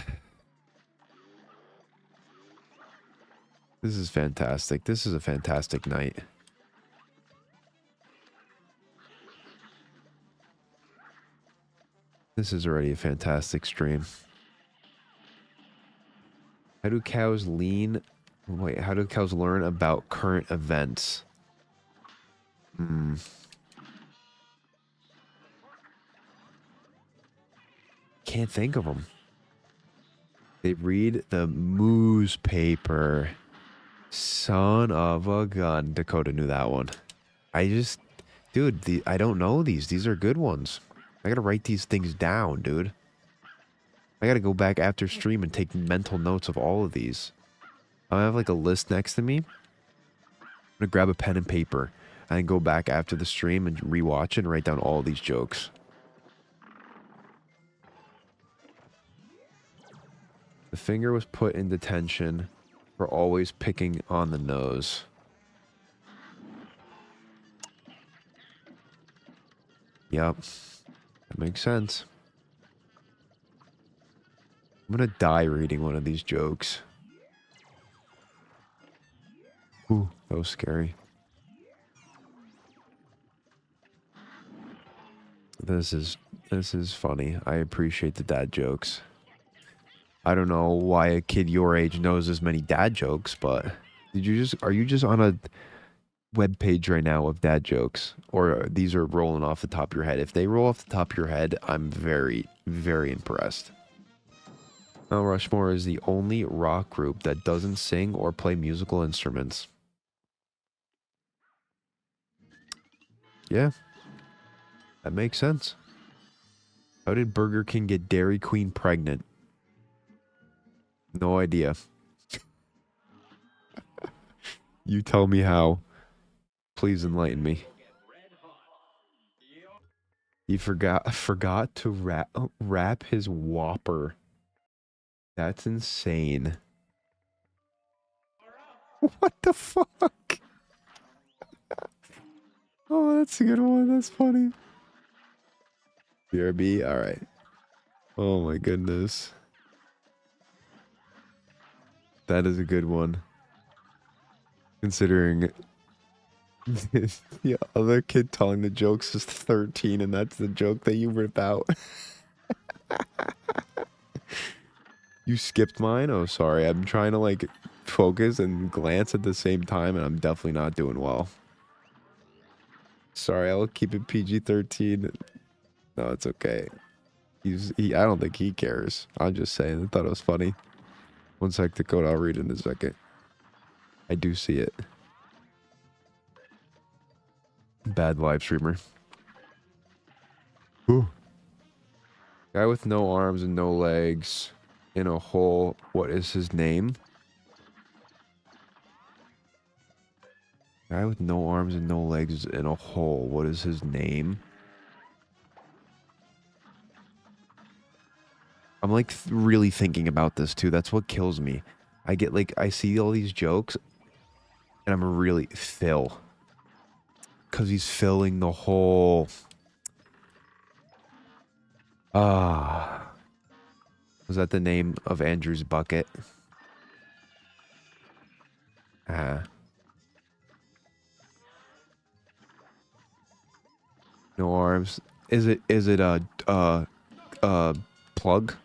This is fantastic. This is a fantastic night. This is already a fantastic stream. How do cows lean... Wait, how do cows learn about current events? Can't think of them. They read the newspaper. Son of a gun. Dakota knew that one. Dude, I don't know these. These are good ones. I gotta write these things down, dude. I gotta go back after stream and take mental notes of all of these. I have like a list next to me. I'm gonna grab a pen and paper and go back after the stream and rewatch it and write down all these jokes. The finger was put in detention for always picking on the nose. Yep. That makes sense. I'm gonna die reading one of these jokes. Ooh, that was scary. This is funny. I appreciate the dad jokes. I don't know why a kid your age knows as many dad jokes, but are you just on a web page right now of dad jokes, or these are rolling off the top of your head? If they roll off the top of your head, I'm very, very impressed. Mount Rushmore is the only rock group that doesn't sing or play musical instruments. Yeah, that makes sense. How did Burger King get Dairy Queen pregnant? No idea. You tell me how. Please enlighten me. He forgot to wrap his Whopper. That's insane. What the fuck? Oh, that's a good one. That's funny. BRB. All right. Oh my goodness. That is a good one. Considering the other kid telling the jokes is 13 and that's the joke that you rip out. You skipped mine? Oh, sorry. I'm trying to like focus and glance at the same time and I'm definitely not doing well. Sorry, I'll keep it PG-13. No, it's okay. I don't think he cares. I'm just saying. I thought it was funny. One sec, the code. I'll read it in a second. I do see it. Bad live streamer. Ooh. Guy with no arms and no legs in a hole. What is his name? Guy with no arms and no legs in a hole. What is his name? I'm like really thinking about this too. That's what kills me. I get like, I see all these jokes and I'm really Phil. Because he's filling the hole. Ah. Was that the name of Andrew's bucket? Ah. No arms. Is it plug?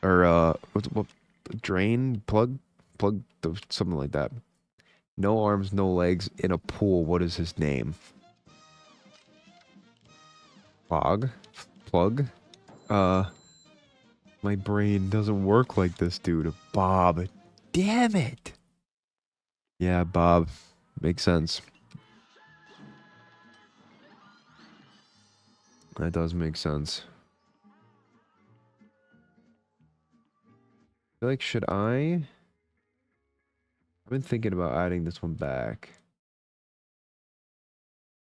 Or what drain? Plug something like that. No arms, no legs in a pool. What is his name? Plug? My brain doesn't work like this, dude. Bob. Damn it. Yeah, Bob. Makes sense. That does make sense. I feel like, should I? I've been thinking about adding this one back.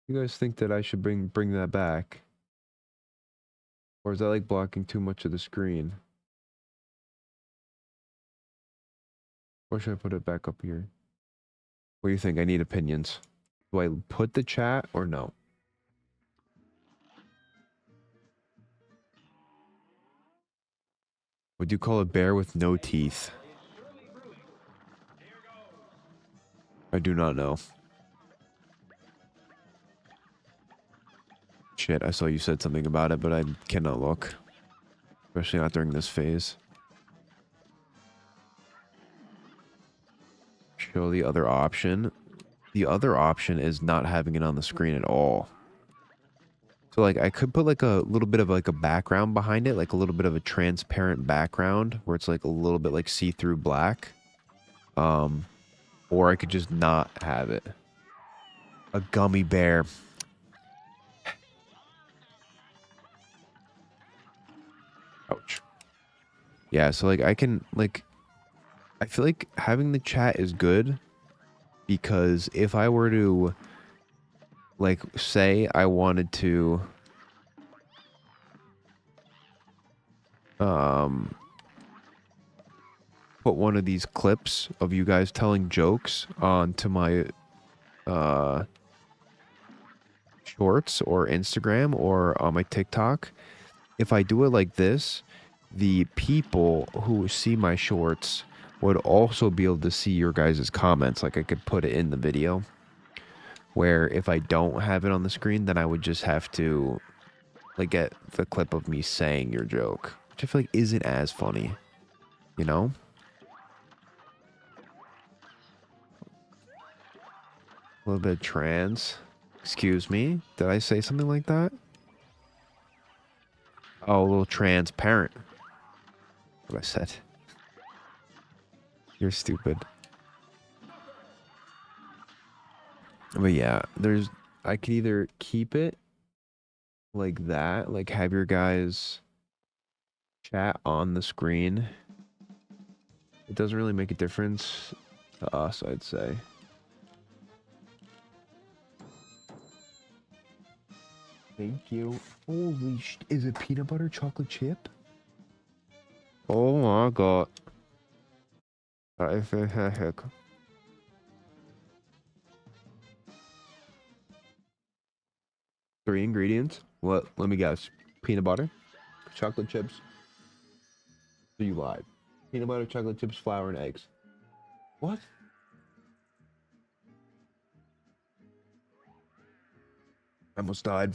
You guys think that I should bring that back? Or is that like blocking too much of the screen? Or should I put it back up here? What do you think? I need opinions. Do I put the chat or no? Would you call a bear with no teeth? I do not know. Shit, I saw you said something about it, but I cannot look. Especially not during this phase. Show the other option. The other option is not having it on the screen at all. So like I could put like a little bit of like a background behind it, like a little bit of a transparent background where it's like a little bit like see-through black. Or I could just not have it. A gummy bear. Ouch. Yeah, so like I can like I feel like having the chat is good because if I were to like say I wanted to put one of these clips of you guys telling jokes onto my shorts or Instagram or on my TikTok, if I do it like this, the people who see my shorts would also be able to see your guys' comments. Like I could put it in the video where if I don't have it on the screen, then I would just have to like get the clip of me saying your joke, which I feel like isn't as funny, you know? A little bit of trans. Excuse me? Did I say something like that? Oh, a little transparent. What I said. You're stupid. But yeah, I could either keep it like that, like have your guys chat on the screen. It doesn't really make a difference to us, I'd say. Thank you. Holy is it peanut butter chocolate chip? Oh my god. That is fantastic. 3 ingredients. What? Let me guess. Peanut butter, chocolate chips. So you lied. Peanut butter, chocolate chips, flour, and eggs. What? I almost died.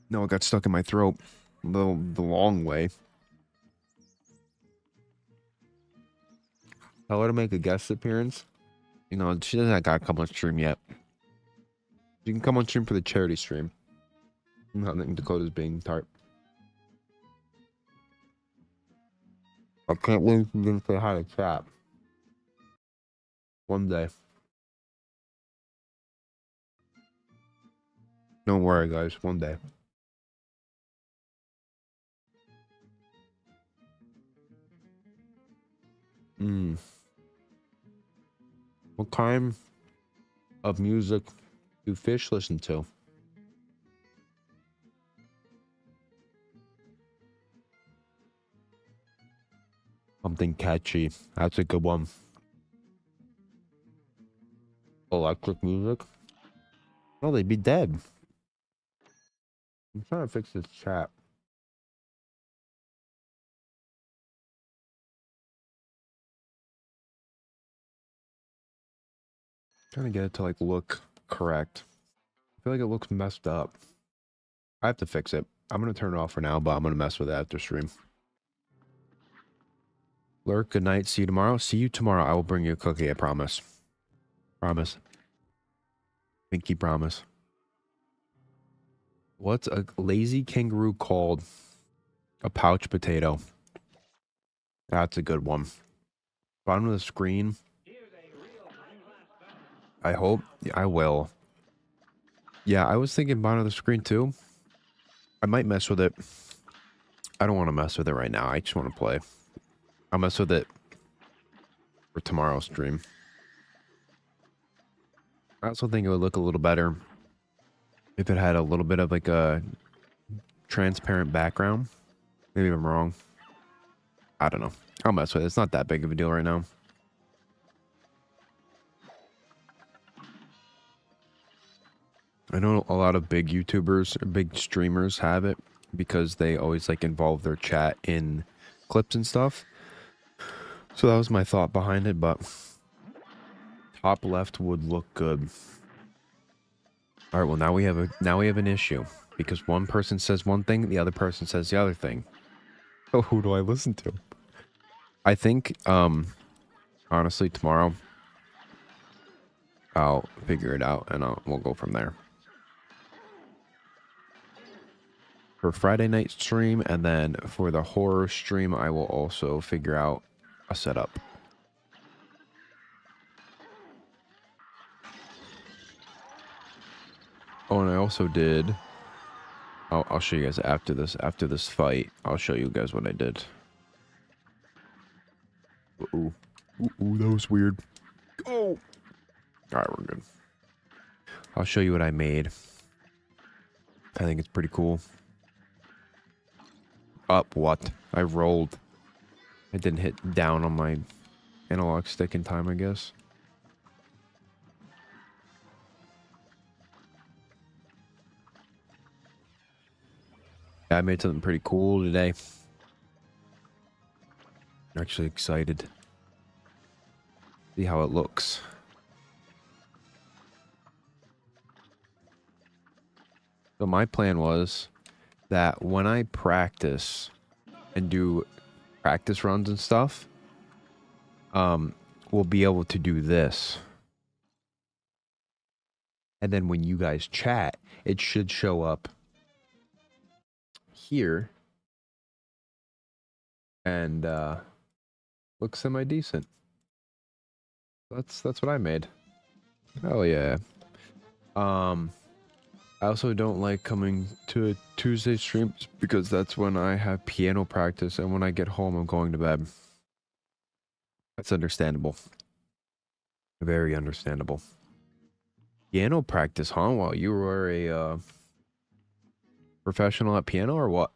No, it got stuck in my throat. The long way. Tell her to make a guest appearance. You know, she doesn't got to come on stream yet. You can come on stream for the charity stream. I think Dakota's being tart. I can't believe you didn't say hi to chat. One day. Don't worry, guys. One day. What kind of music do fish listen to? Something catchy. That's a good one. Electric music? No, they'd be dead. I'm trying to fix this chat. Trying to get it to like look correct. I feel like it looks messed up. I have to fix it. I'm gonna turn it off for now, but I'm gonna mess with it after stream. Lurk, good night. See you tomorrow. See you tomorrow. I will bring you a cookie. I promise. Promise. Pinky promise. What's a lazy kangaroo called? A pouch potato. That's a good one. Bottom of the screen. I hope. I will. Yeah, I was thinking bottom of the screen too. I might mess with it. I don't want to mess with it right now. I just want to play. I'll mess with it for tomorrow's stream. I also think it would look a little better if it had a little bit of like a transparent background. Maybe I'm wrong. I don't know. I'll mess with it. It's not that big of a deal right now. I know a lot of big YouTubers or big streamers have it because they always like involve their chat in clips and stuff. So that was my thought behind it, but top left would look good. All right, well now we have an issue because one person says one thing, the other person says the other thing. So who do I listen to? I think honestly tomorrow I'll figure it out and we'll go from there. For Friday night stream, and then for the horror stream, I will also figure out a setup. Oh, and I also did. I'll show you guys after this fight. I'll show you guys what I did. Ooh, that was weird. Oh. All right, we're good. I'll show you what I made. I think it's pretty cool. Up what? I rolled. I didn't hit down on my analog stick in time, I guess. Yeah, I made something pretty cool today. I'm actually excited. See how it looks. So my plan was that when I practice and do practice runs and stuff, we'll be able to do this. And then when you guys chat, it should show up here. And looks semi-decent. That's what I made. Oh yeah. I also don't like coming to Tuesday streams because that's when I have piano practice, and when I get home, I'm going to bed. That's understandable. Very understandable. Piano practice, huh? While you were a professional at piano, or what?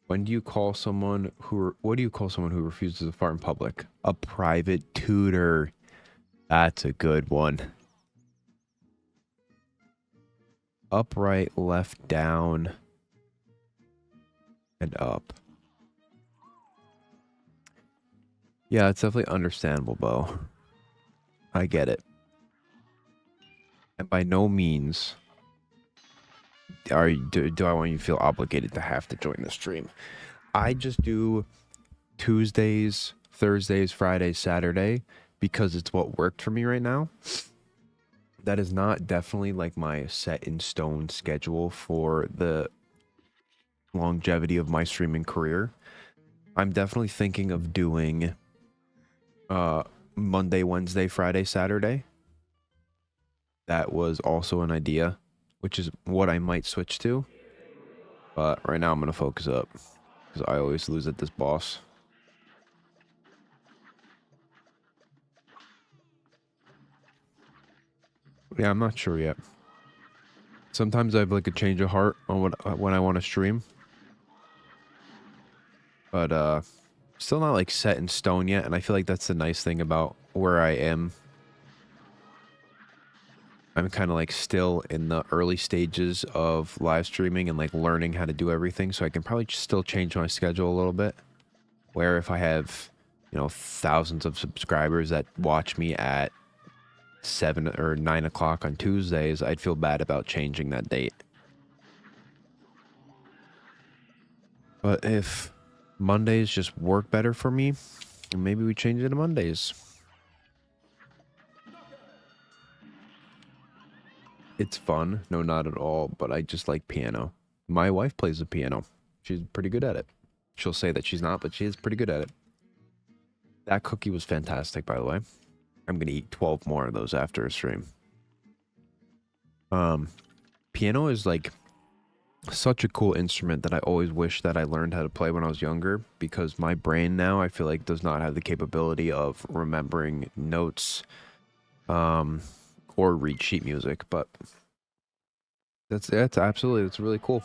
When do you call someone who? What do you call someone who refuses to fart in public? A private tutor. That's a good one. Up, right, left, down, and up. Yeah, it's definitely understandable, Bo. I get it. And by no means do I want you to feel obligated to have to join the stream. I just do Tuesdays, Thursdays, Fridays, Saturday because it's what worked for me right now. That is not definitely like my set in stone schedule for the longevity of my streaming career. I'm definitely thinking of doing Monday, Wednesday, Friday, Saturday. That was also an idea, which is what I might switch to. But right now I'm going to focus up because I always lose at this boss. Yeah, I'm not sure yet. Sometimes I have like a change of heart on what when I want to stream. But still not like set in stone yet, and I feel like that's the nice thing about where I am. I'm kind of like still in the early stages of live streaming and like learning how to do everything, so I can probably still change my schedule a little bit. Where if I have, you know, thousands of subscribers that watch me at 7 or 9 o'clock on Tuesdays, I'd feel bad about changing that date. But if Mondays just work better for me, maybe we change it to Mondays. It's fun. No, not at all, but I just like piano. My wife plays the piano. She's pretty good at it. She'll say that she's not, but she is pretty good at it. That cookie was fantastic, by the way. I'm going to eat 12 more of those after a stream. Piano is like such a cool instrument that I always wish that I learned how to play when I was younger, because my brain now I feel like does not have the capability of remembering notes or read sheet music, but that's absolutely, it's really cool.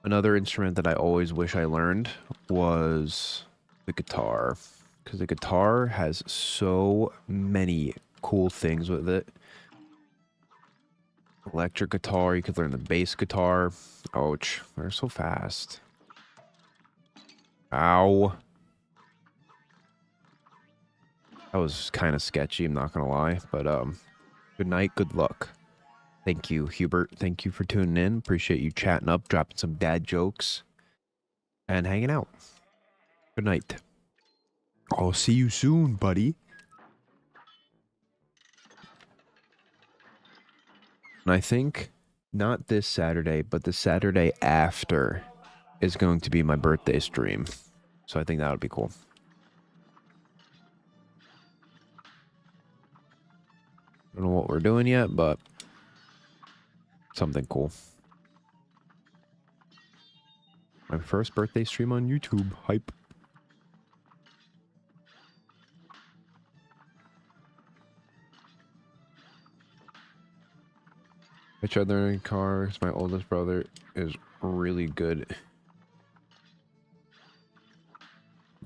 Another instrument that I always wish I learned was the guitar, because the guitar has so many cool things with it. Electric guitar, you could learn the bass guitar. Ouch, they're so fast. Ow. That was kind of sketchy, I'm not gonna lie, but good night, good luck. Thank you, Hubert. Thank you for tuning in. Appreciate you chatting up, dropping some dad jokes, and hanging out. Good night. I'll see you soon, buddy. And I think not this Saturday, but the Saturday after is going to be my birthday stream. So I think that would be cool. I don't know what we're doing yet, but something cool. My first birthday stream on YouTube. Hype. Each other in cars. My oldest brother is really good.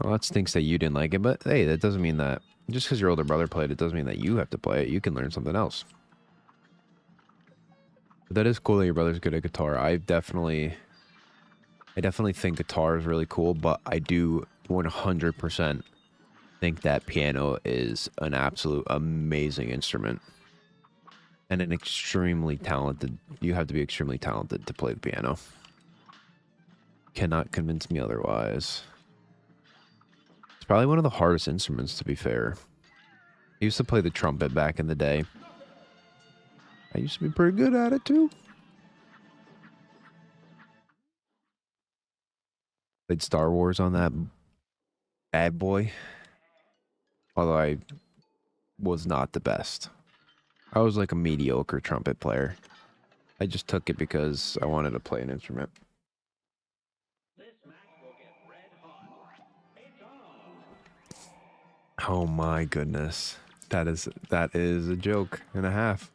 Well, that stinks that you didn't like it, but hey, that doesn't mean that just because your older brother played it doesn't mean that you have to play it. You can learn something else. But that is cool that your brother's good at guitar. I definitely think guitar is really cool, but I do 100% think that piano is an absolute amazing instrument. And an extremely talented, you have to be extremely talented to play the piano. Cannot convince me otherwise. It's probably one of the hardest instruments, to be fair. I used to play the trumpet back in the day. I used to be pretty good at it, too. Played Star Wars on that bad boy. Although I was not the best. I was like a mediocre trumpet player. I just took it because I wanted to play an instrument. Oh my goodness. That is a joke and a half.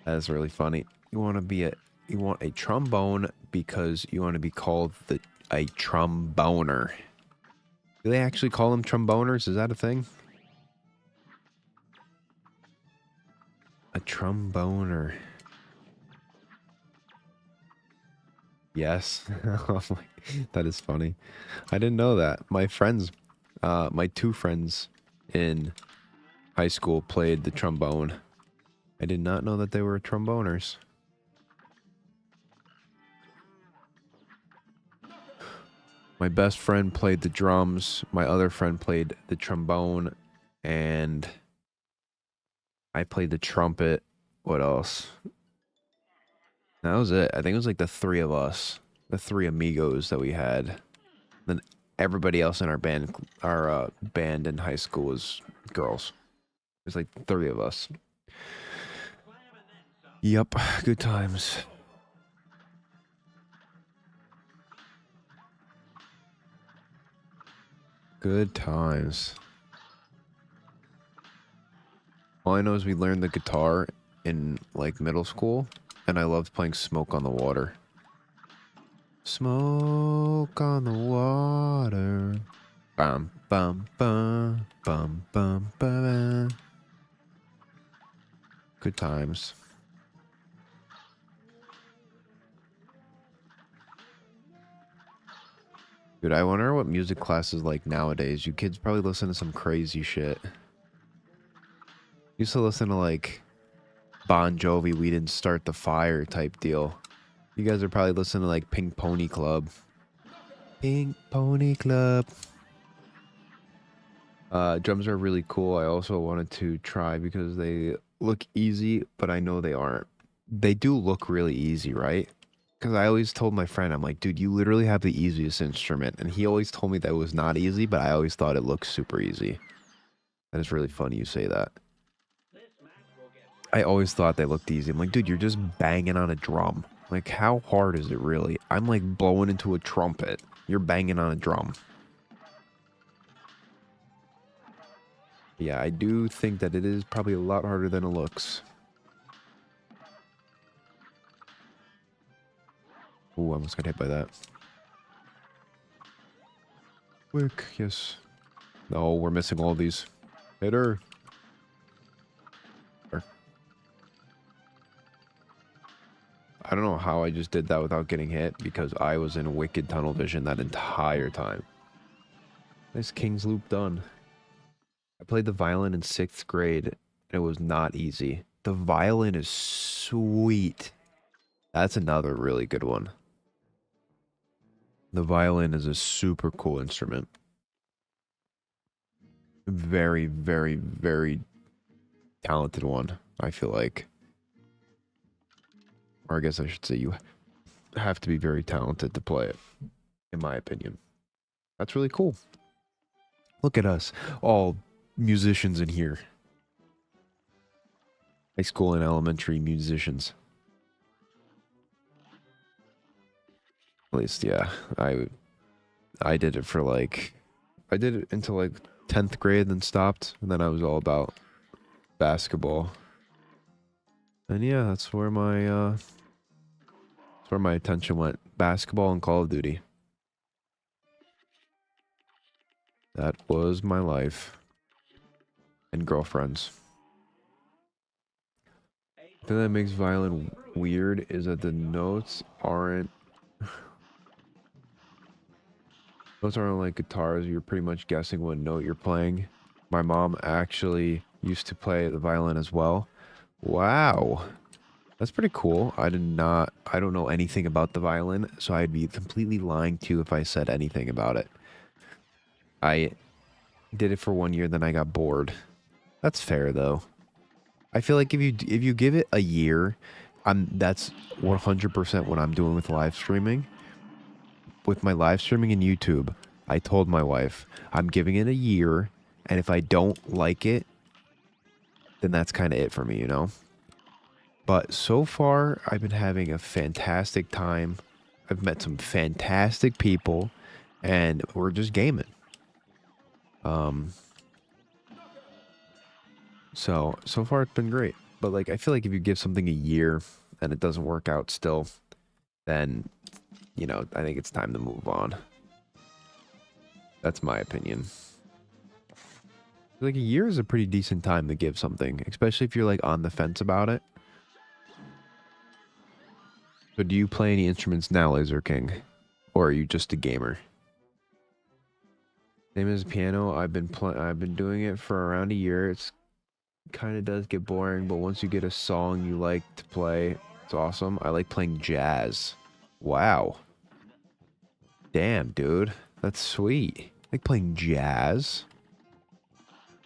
That is really funny. You want a trombone because you want to be called a tromboner. Do they actually call them tromboners? Is that a thing? A tromboner. Yes. Oh that is funny. I didn't know that. My friends, my two friends in high school played the trombone. I did not know that they were tromboners. My best friend played the drums. My other friend played the trombone. And I played the trumpet. What else? That was it. I think it was like the three of us. The three amigos that we had. Then everybody else in our band in high school was girls. There's like three of us. Yep, good times. Good times. All I know is we learned the guitar in like middle school, and I loved playing Smoke on the Water. Smoke on the water. Bum bum bum bum bum bum. Good times. Dude, I wonder what music class is like nowadays. You kids probably listen to some crazy shit. Used to listen to like Bon Jovi, We Didn't Start the Fire type deal. You guys are probably listening to like Pink Pony Club. Pink Pony Club. Drums are really cool. I also wanted to try because they look easy, but I know they aren't. They do look really easy, right? Because I always told my friend, I'm like, dude, you literally have the easiest instrument. And he always told me that it was not easy, but I always thought it looked super easy. That is really funny you say that. I always thought they looked easy. I'm like, dude, you're just banging on a drum. Like, how hard is it really? I'm like blowing into a trumpet. You're banging on a drum. Yeah, I do think that it is probably a lot harder than it looks. Ooh, I almost got hit by that. Quick, yes. No, we're missing all these. Hit her. I don't know how I just did that without getting hit because I was in wicked tunnel vision that entire time. Nice King's Loop done. I played the violin in 6th grade and it was not easy. The violin is sweet. That's another really good one. The violin is a super cool instrument. Very, very, very talented one, I feel like. Or I guess I should say you have to be very talented to play it, in my opinion. That's really cool. Look at us, all musicians in here. High school and elementary musicians. At least, yeah. I did it for like... I did it until like 10th grade, then stopped. And then I was all about basketball. And yeah, that's where my attention went. Basketball and Call of Duty. That was my life. And girlfriends. The thing that makes violin weird is that the notes aren't like guitars. You're pretty much guessing what note you're playing. My mom actually used to play the violin as well. Wow. That's pretty cool. I don't know anything about the violin, so I'd be completely lying to you if I said anything about it. I did it for 1 year, then I got bored. That's fair though. I feel like if you give it a year, that's 100% what I'm doing with live streaming. With my live streaming in YouTube, I told my wife, I'm giving it a year, and if I don't like it, then that's kind of it for me, you know? But so far, I've been having a fantastic time. I've met some fantastic people, and we're just gaming. So far it's been great. But like, I feel like if you give something a year and it doesn't work out still, then, you know, I think it's time to move on. That's my opinion. Like a year is a pretty decent time to give something, especially if you're like on the fence about it. So do you play any instruments now, Laser King? Or are you just a gamer? Same as piano, I've been doing it for around a year. It's kind of does get boring, but once you get a song you like to play, it's awesome. I like playing jazz. Wow. Damn, dude. That's sweet. I like playing jazz.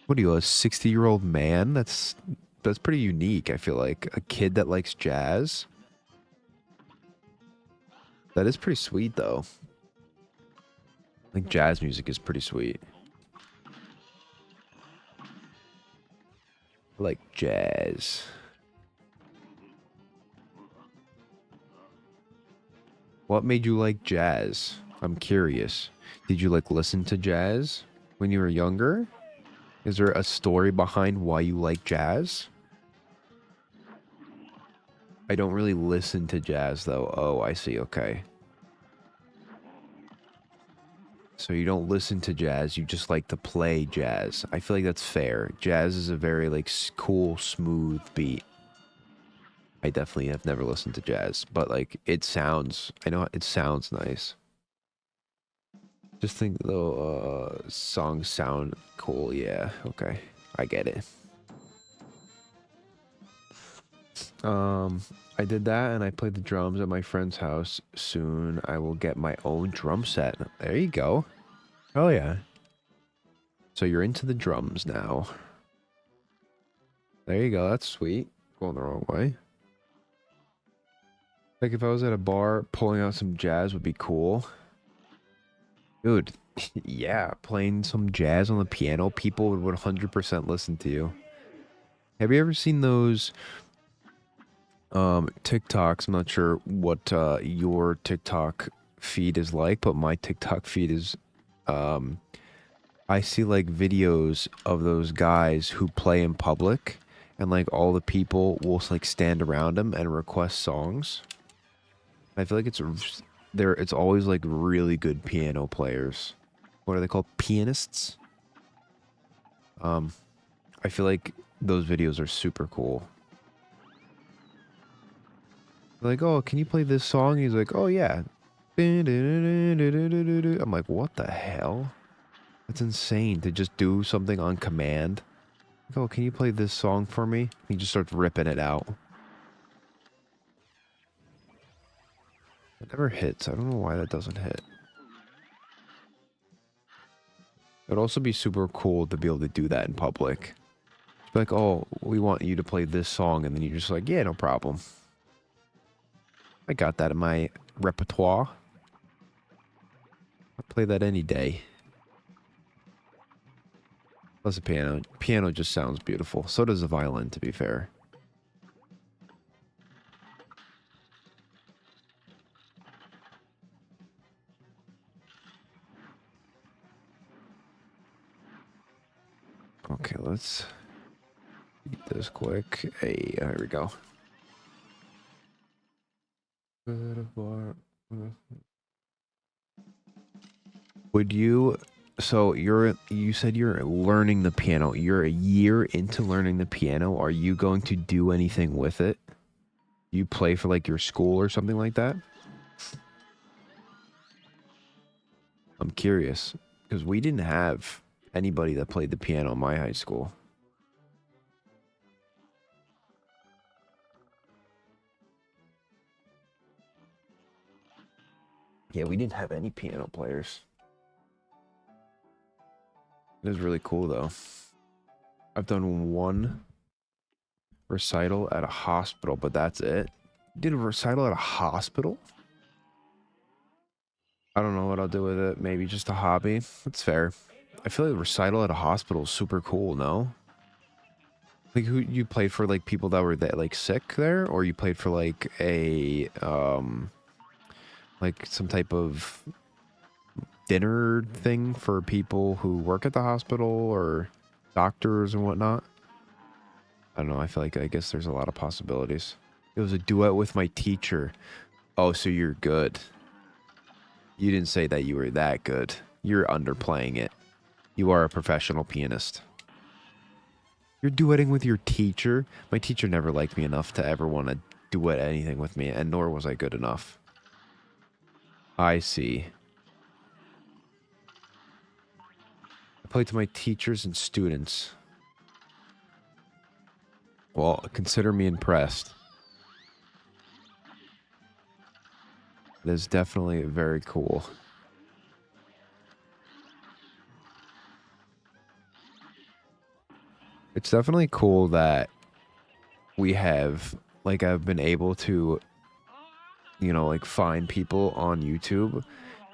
What are you, a 60-year-old man? That's pretty unique, I feel like. A kid that likes jazz. That is pretty sweet, though. Like, jazz music is pretty sweet. I like jazz. What made you like jazz? I'm curious. Did you, like, listen to jazz when you were younger? Is there a story behind why you like jazz? I don't really listen to jazz, though. Oh, I see. Okay. So you don't listen to jazz, you just like to play jazz. I feel like that's fair. Jazz is a very, like, cool, smooth beat. I definitely have never listened to jazz, but, like, it sounds... I know it sounds nice. Just think, though, songs sound cool. Yeah, okay. I get it. I did that, and I played the drums at my friend's house. Soon, I will get my own drum set. There you go. Oh, yeah. So you're into the drums now. There you go. That's sweet. Going the wrong way. Like, if I was at a bar, pulling out some jazz would be cool. Dude, yeah, playing some jazz on the piano, people would 100% listen to you. Have you ever seen those TikToks? I'm not sure what your TikTok feed is like, but my TikTok feed is I see, like, videos of those guys who play in public, and, like, all the people will, like, stand around them and request songs. I feel like it's always, like, really good piano players. What are they called? Pianists? I feel like those videos are super cool. Like, oh, can you play this song? He's like, oh, yeah. I'm like, what the hell? That's insane to just do something on command. Like, oh, can you play this song for me? He just starts ripping it out. It never hits. I don't know why that doesn't hit. It would also be super cool to be able to do that in public. It's like, oh, we want you to play this song, and then you're just like, yeah, no problem. I got that in my repertoire. I'll play that any day. Plus the piano. Piano just sounds beautiful. So does the violin, to be fair. Okay, let's eat this quick. Hey, here we go. Would you... So you said you're learning the piano. You're a year into learning the piano. Are you going to do anything with it? You play for, like, your school or something like that? I'm curious, because we didn't have anybody that played the piano in my high school. Yeah, we didn't have any piano players. It was really cool, though. I've done one recital at a hospital, but that's it. Did a recital at a hospital? I don't know what I'll do with it. Maybe just a hobby. That's fair. I feel like a recital at a hospital is super cool, no? Like, who you played for, like, people that were like sick there, or you played for, like, a like some type of dinner thing for people who work at the hospital or doctors and whatnot? I don't know. I feel like, I guess there's a lot of possibilities. It was a duet with my teacher. Oh, so you're good. You didn't say that you were that good. You're underplaying it. You are a professional pianist. You're duetting with your teacher? My teacher never liked me enough to ever want to duet anything with me, and nor was I good enough. I see. I played to my teachers and students. Well, consider me impressed. It is definitely very cool. It's definitely cool that we have, like, I've been able to, you know, like, find people on YouTube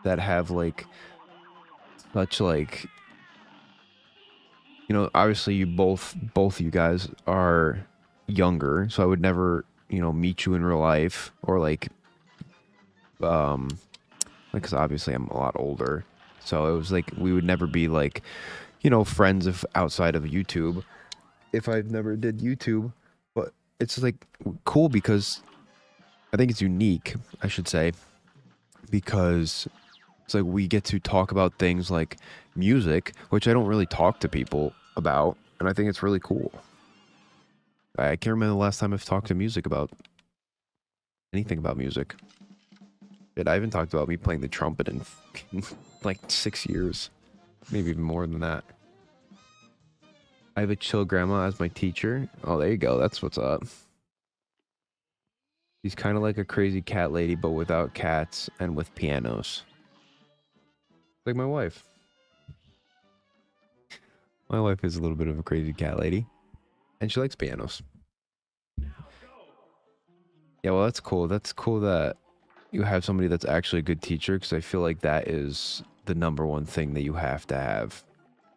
that have, like, such, like, you know, obviously you both you guys are younger, so I would never, you know, meet you in real life, or like, because obviously I'm a lot older, so it was like we would never be like, you know, friends of outside of YouTube if I've never did YouTube. But it's like cool because I think it's unique, I should say, because it's like we get to talk about things like music, which I don't really talk to people about, and I think it's really cool. I can't remember the last time I've talked to music about anything about music. I haven't talked about me playing the trumpet in like 6 years, maybe even more than that. I have a chill grandma as my teacher. Oh, there you go. That's what's up. She's kind of like a crazy cat lady, but without cats and with pianos. Like my wife. My wife is a little bit of a crazy cat lady, and she likes pianos. Yeah, well, that's cool. That's cool that you have somebody that's actually a good teacher, because I feel like that is the #1 thing that you have to have.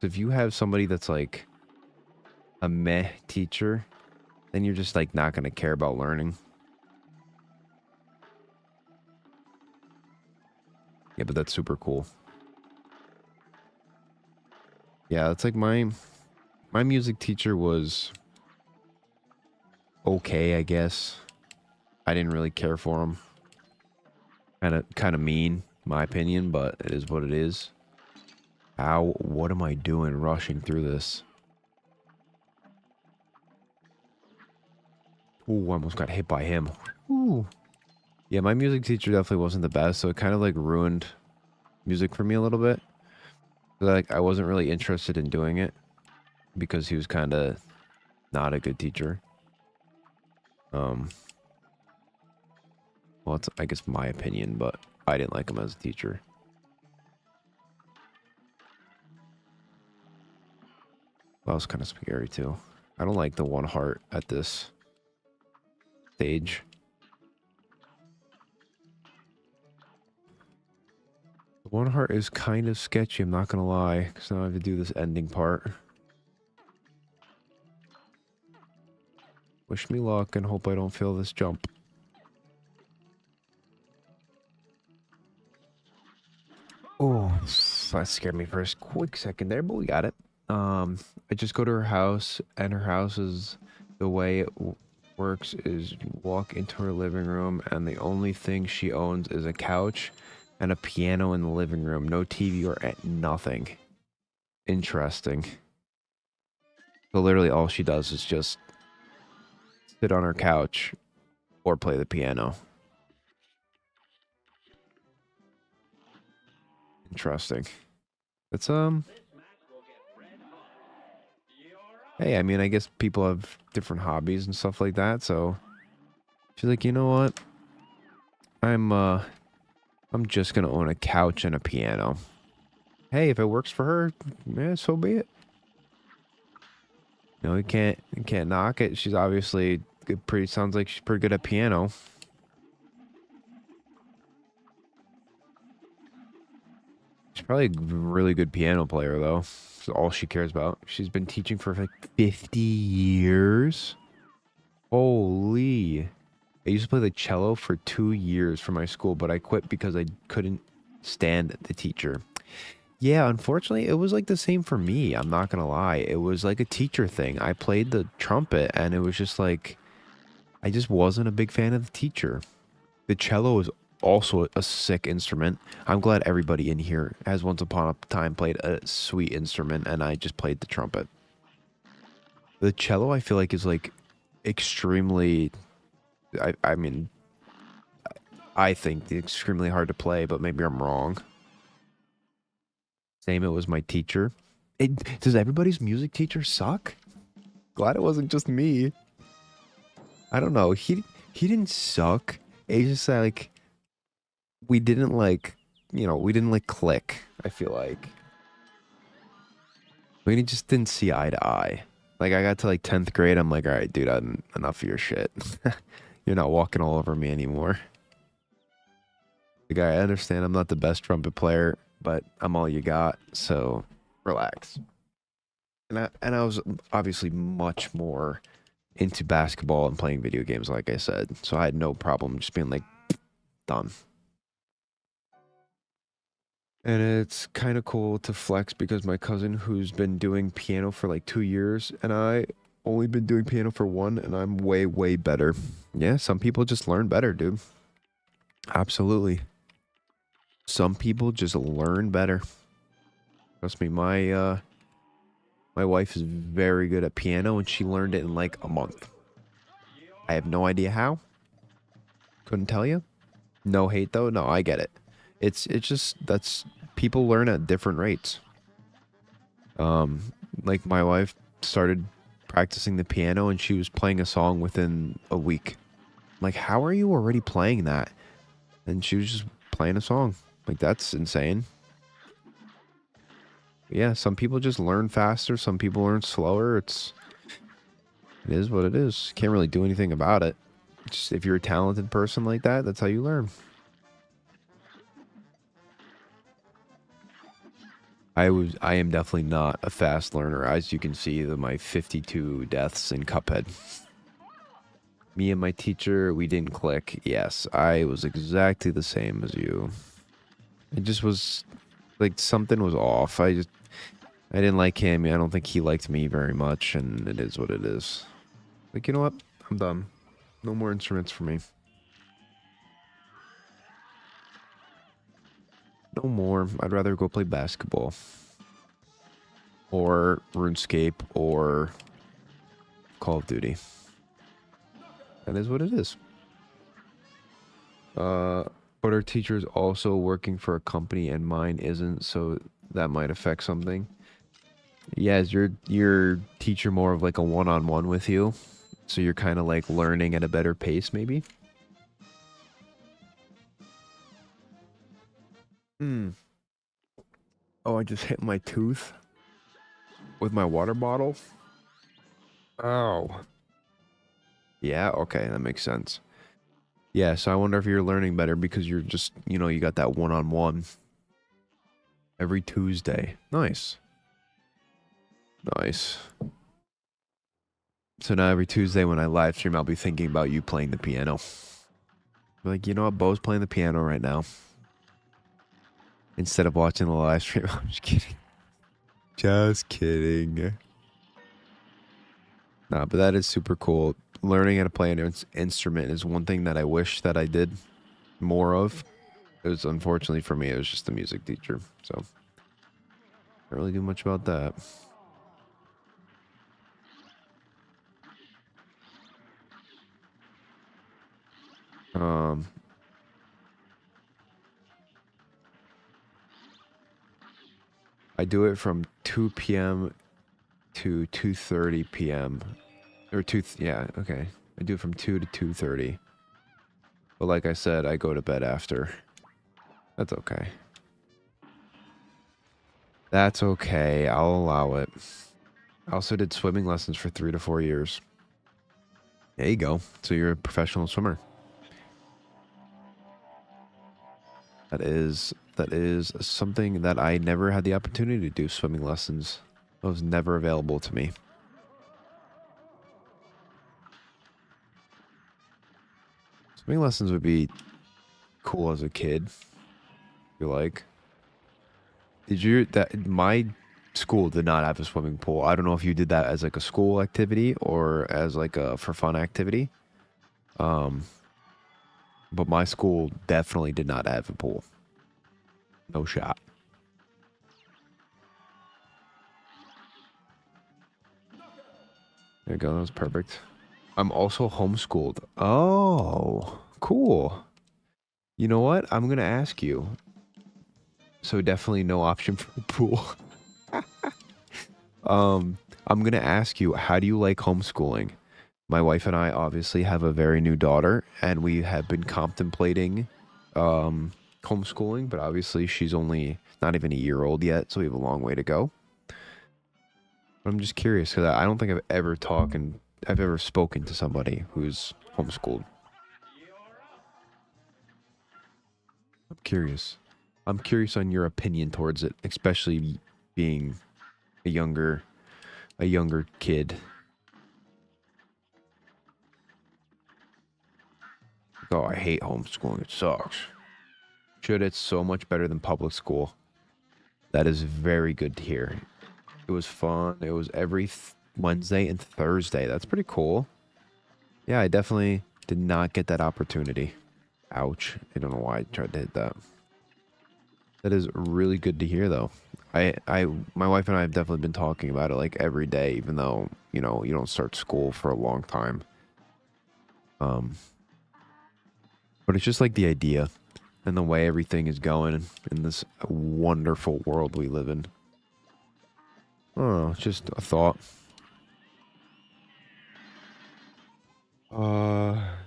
If you have somebody that's like a meh teacher, then you're just like not going to care about learning. Yeah, but that's super cool. Yeah, it's like my music teacher was okay, I guess. I didn't really care for him. Kind of mean, my opinion, but it is what it is. Ow, what am I doing rushing through this? Ooh, I almost got hit by him. Ooh. Yeah, my music teacher definitely wasn't the best, so it kind of like ruined music for me a little bit. Like, I wasn't really interested in doing it because he was kind of not a good teacher. Well, it's, I guess, my opinion, but I didn't like him as a teacher. That was kind of scary too. I don't like the one heart at this stage. The one heart is kind of sketchy, I'm not gonna lie, because now I have to do this ending part. Wish me luck and hope I don't fail this jump. Oh, that scared me for a quick second there, but we got it. I just go to her house, and her house is, the way it works is you walk into her living room, and the only thing she owns is a couch and a piano in the living room. No TV or nothing. Interesting. So literally all she does is just sit on her couch or play the piano. Interesting. It's hey, I mean, I guess people have different hobbies and stuff like that, so she's like, "You know what? I'm just gonna own a couch and a piano." Hey, if it works for her, yeah, so be it. You know, you can't knock it. She's obviously good, pretty, sounds like she's pretty good at piano. She's probably a really good piano player, though. That's all she cares about. She's been teaching for like 50 years. Holy. I used to play the cello for 2 years for my school, but I quit because I couldn't stand the teacher. Yeah, unfortunately, it was like the same for me. I'm not gonna lie. It was like a teacher thing. I played the trumpet, and it was just like, I just wasn't a big fan of the teacher. The cello is also a sick instrument. I'm glad everybody in here has once upon a time played a sweet instrument, and I just played the trumpet. The cello, I feel like, is like extremely I mean, I think it's extremely hard to play, but maybe I'm wrong. Same, it was my teacher. Does everybody's music teacher suck? Glad it wasn't just me. I don't know. He didn't suck. It's just like we didn't like, we didn't like click. I feel like we just didn't see eye to eye. Like I got to like 10th grade, I'm like, all right, dude, I'm enough of your shit. You're not walking all over me anymore. The guy, I understand I'm not the best trumpet player, but I'm all you got, so relax. And I was obviously much more into basketball and playing video games, like I said. So I had no problem just being like, done. And it's kind of cool to flex because my cousin, who's been doing piano for like 2 years, and I only been doing piano for one, and I'm way, way better. Yeah, some people just learn better, dude. Absolutely. Some people just learn better. Trust me, my wife is very good at piano, and she learned it in like a month. I have no idea how. Couldn't tell you. No hate though. No, I get it. It's just that's people learn at different rates. Like my wife started practicing the piano and she was playing a song within a week. I'm like, how are you already playing that? And she was just playing a song. Like that's insane. But yeah, some people just learn faster, some people learn slower. It is what it is. Can't really do anything about it. Just if you're a talented person like that, that's how you learn. I am definitely not a fast learner, as you can see my 52 deaths in Cuphead. Me and my teacher, we didn't click. Yes, I was exactly the same as you. It just was like something was off. I didn't like him. I don't think he liked me very much, and it is what it is. Like, you know what? I'm done. No more instruments for me. No more. I'd rather go play basketball. Or RuneScape or Call of Duty. That is what it is. But our teacher is also working for a company and mine isn't, so that might affect something. Yeah, is your teacher more of like a one-on-one with you? So you're kind of like learning at a better pace, maybe? Hmm. Oh, I just hit my tooth with my water bottle. Oh. Yeah, okay, that makes sense. Yeah, so I wonder if you're learning better because you're just, you got that one-on-one every Tuesday. Nice. Nice. So now every Tuesday when I live stream, I'll be thinking about you playing the piano. Like, you know what? Bo's playing the piano right now. Instead of watching the live stream. I'm just kidding. Just kidding. Nah, but that is super cool. Learning how to play an instrument is one thing that I wish that I did more of. It was unfortunately for me, it was just the music teacher. So, can't really do much about that. Um, I do it from 2 p.m. to 2:30 p.m. Or yeah, okay. I do it from 2 to 2:30. But like I said, I go to bed after. That's okay. That's okay. I'll allow it. I also did swimming lessons for 3 to 4 years. There you go. So you're a professional swimmer. That is something that I never had the opportunity to do, swimming lessons. It was never available to me. Swimming lessons would be cool as a kid. You like? My school did not have a swimming pool. I don't know if you did that as like a school activity or as like a for fun activity. Um, but my school definitely did not have a pool. No shot. There you go. That was perfect. I'm also homeschooled. Oh, cool. You know what? I'm gonna ask you. So definitely no option for the pool. Um, I'm gonna ask you, how do you like homeschooling? My wife and I obviously have a very new daughter, and we have been contemplating um, homeschooling, but obviously she's only not even a year old yet, so we have a long way to go. But I'm just curious because I don't think I've ever spoken to somebody who's homeschooled. I'm curious. I'm curious on your opinion towards it, especially being a younger a younger kid. Oh, I hate homeschooling. It sucks. Shit, it's so much better than public school. That is very good to hear. It was fun. It was every Wednesday and Thursday. That's pretty cool. Yeah, I definitely did not get that opportunity. Ouch. I don't know why I tried to hit that. That is really good to hear, though. My wife and I have definitely been talking about it like every day, even though, you know, you don't start school for a long time. Um, but it's just like the idea and the way everything is going in this wonderful world we live in. Oh, just a thought.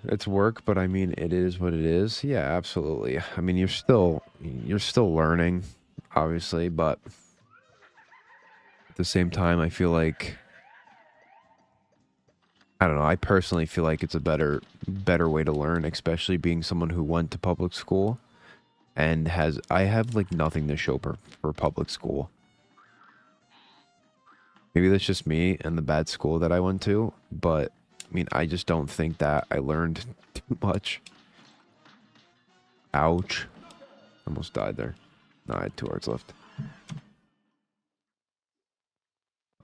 It's work, but I mean, it is what it is. Yeah, absolutely. I mean, you're still learning, obviously, but at the same time, I feel like I don't know. I personally feel like it's a better way to learn, especially being someone who went to public school and I have like nothing to show for public school. Maybe that's just me and the bad school that I went to, but I mean, I just don't think that I learned too much. Ouch. Almost died there. No, I had 2 hearts left.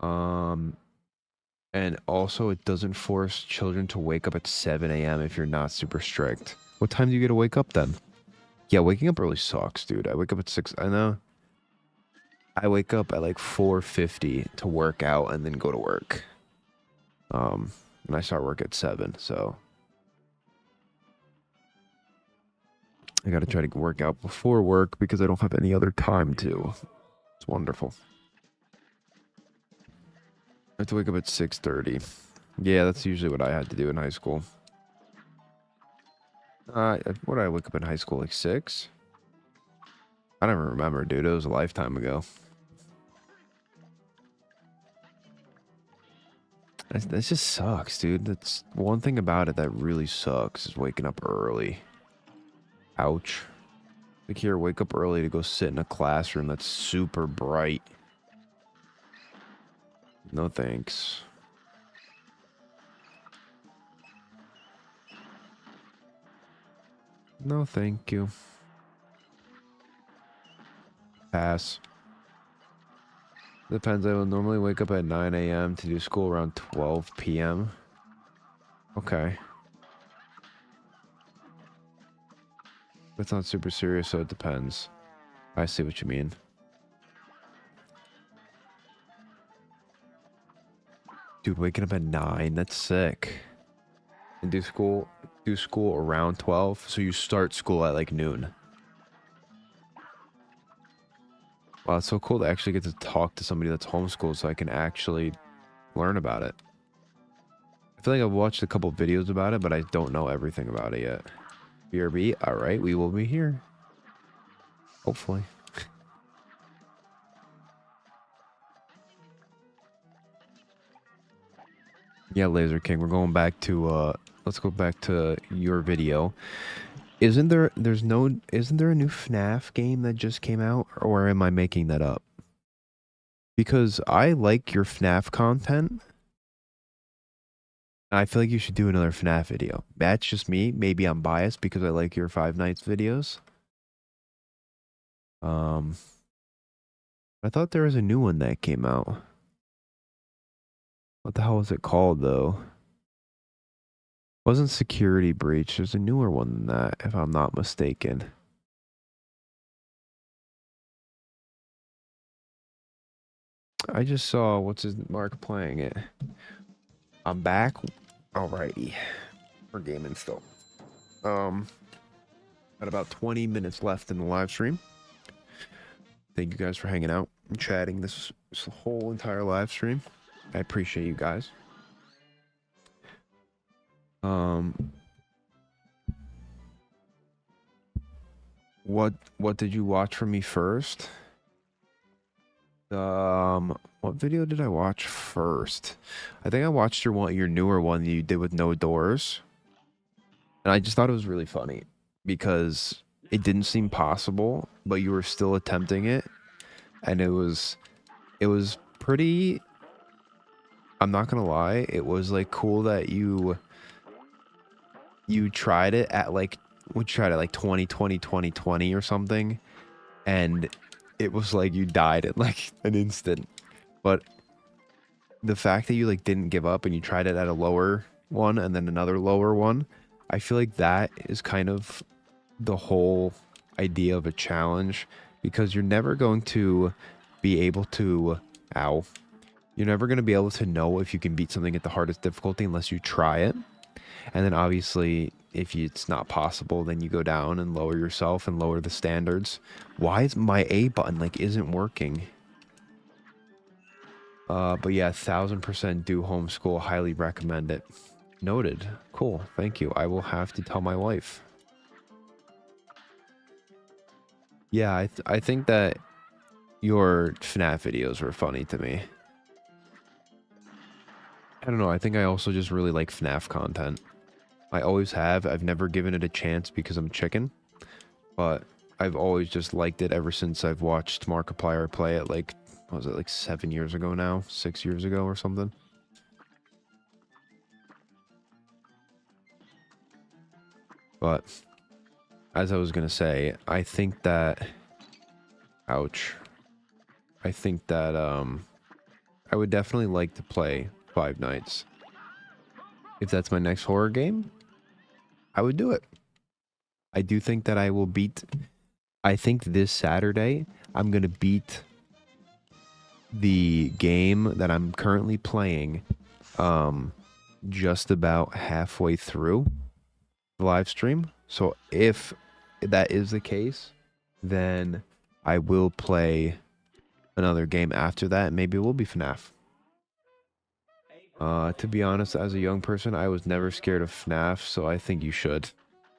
Um, and also it doesn't force children to wake up at 7 a.m. if you're not super strict. What time do you get to wake up then? Yeah, waking up early sucks, dude. I wake up at 6. I know. I wake up at like 4:50 to work out and then go to work. And I start work at 7, so I got to try to work out before work because I don't have any other time to. It's wonderful. I have to wake up at 6:30. Yeah, that's usually what I had to do in high school. What did I wake up in high school? Like 6? I don't even remember, dude. It was a lifetime ago. That just sucks, dude. That's one thing about it that really sucks is waking up early. Ouch. Like here, wake up early to go sit in a classroom that's super bright. No thanks. No thank you. Pass. Depends. I will normally wake up at 9 a.m. to do school around 12 p.m. Okay. That's not super serious, so it depends. I see what you mean. Dude, waking up at 9, that's sick. And do school around 12, so you start school at like noon. Wow, it's so cool to actually get to talk to somebody that's homeschooled so I can actually learn about it. I feel like I've watched a couple videos about it, but I don't know everything about it yet. BRB, alright, we will be here. Hopefully. Yeah, Laser King, we're going back to, let's go back to your video. Isn't there a new FNAF game that just came out, or am I making that up? Because I like your FNAF content. I feel like you should do another FNAF video. That's just me. Maybe I'm biased because I like your Five Nights videos. I thought there was a new one that came out. What the hell was it called though? Wasn't Security Breach. There's a newer one than that, if I'm not mistaken. I just saw what's his Mark playing it. I'm back Alrighty. We're gaming still. Got about 20 minutes left in the live stream. Thank you guys for hanging out and chatting this whole entire live stream. I appreciate you guys. What did you watch from me first? What video did I watch first? I think I watched your newer one you did with no doors. And I just thought it was really funny because it didn't seem possible, but you were still attempting it. And it was pretty, I'm not gonna lie, it was like cool that you tried it at like, we tried it like 2020 or something, and it was like you died in like an instant. But the fact that you like didn't give up and you tried it at a lower one and then another lower one, I feel like that is kind of the whole idea of a challenge, because you're never going to be able to, you're never going to be able to know if you can beat something at the hardest difficulty unless you try it. And then obviously if it's not possible, then you go down and lower yourself and lower the standards. Why is my A button like isn't working? But yeah, 1000% do homeschool. Highly recommend it. Noted. Cool. Thank you. I will have to tell my wife. Yeah, I think that your FNAF videos were funny to me. I don't know. I think I also just really like FNAF content. I always have. I've never given it a chance because I'm a chicken. But I've always just liked it ever since I've watched Markiplier play it like, what was it, like 7 years ago now? 6 years ago or something? But as I was going to say, I think that, ouch. I think that I would definitely like to play Five Nights. If that's my next horror game, I would do it. I do think that I will beat, I think this Saturday, I'm going to beat the game that I'm currently playing just about halfway through the live stream. So if that is the case, then I will play another game after that. Maybe it will be FNAF. To be honest, as a young person, I was never scared of FNAF, so I think you should.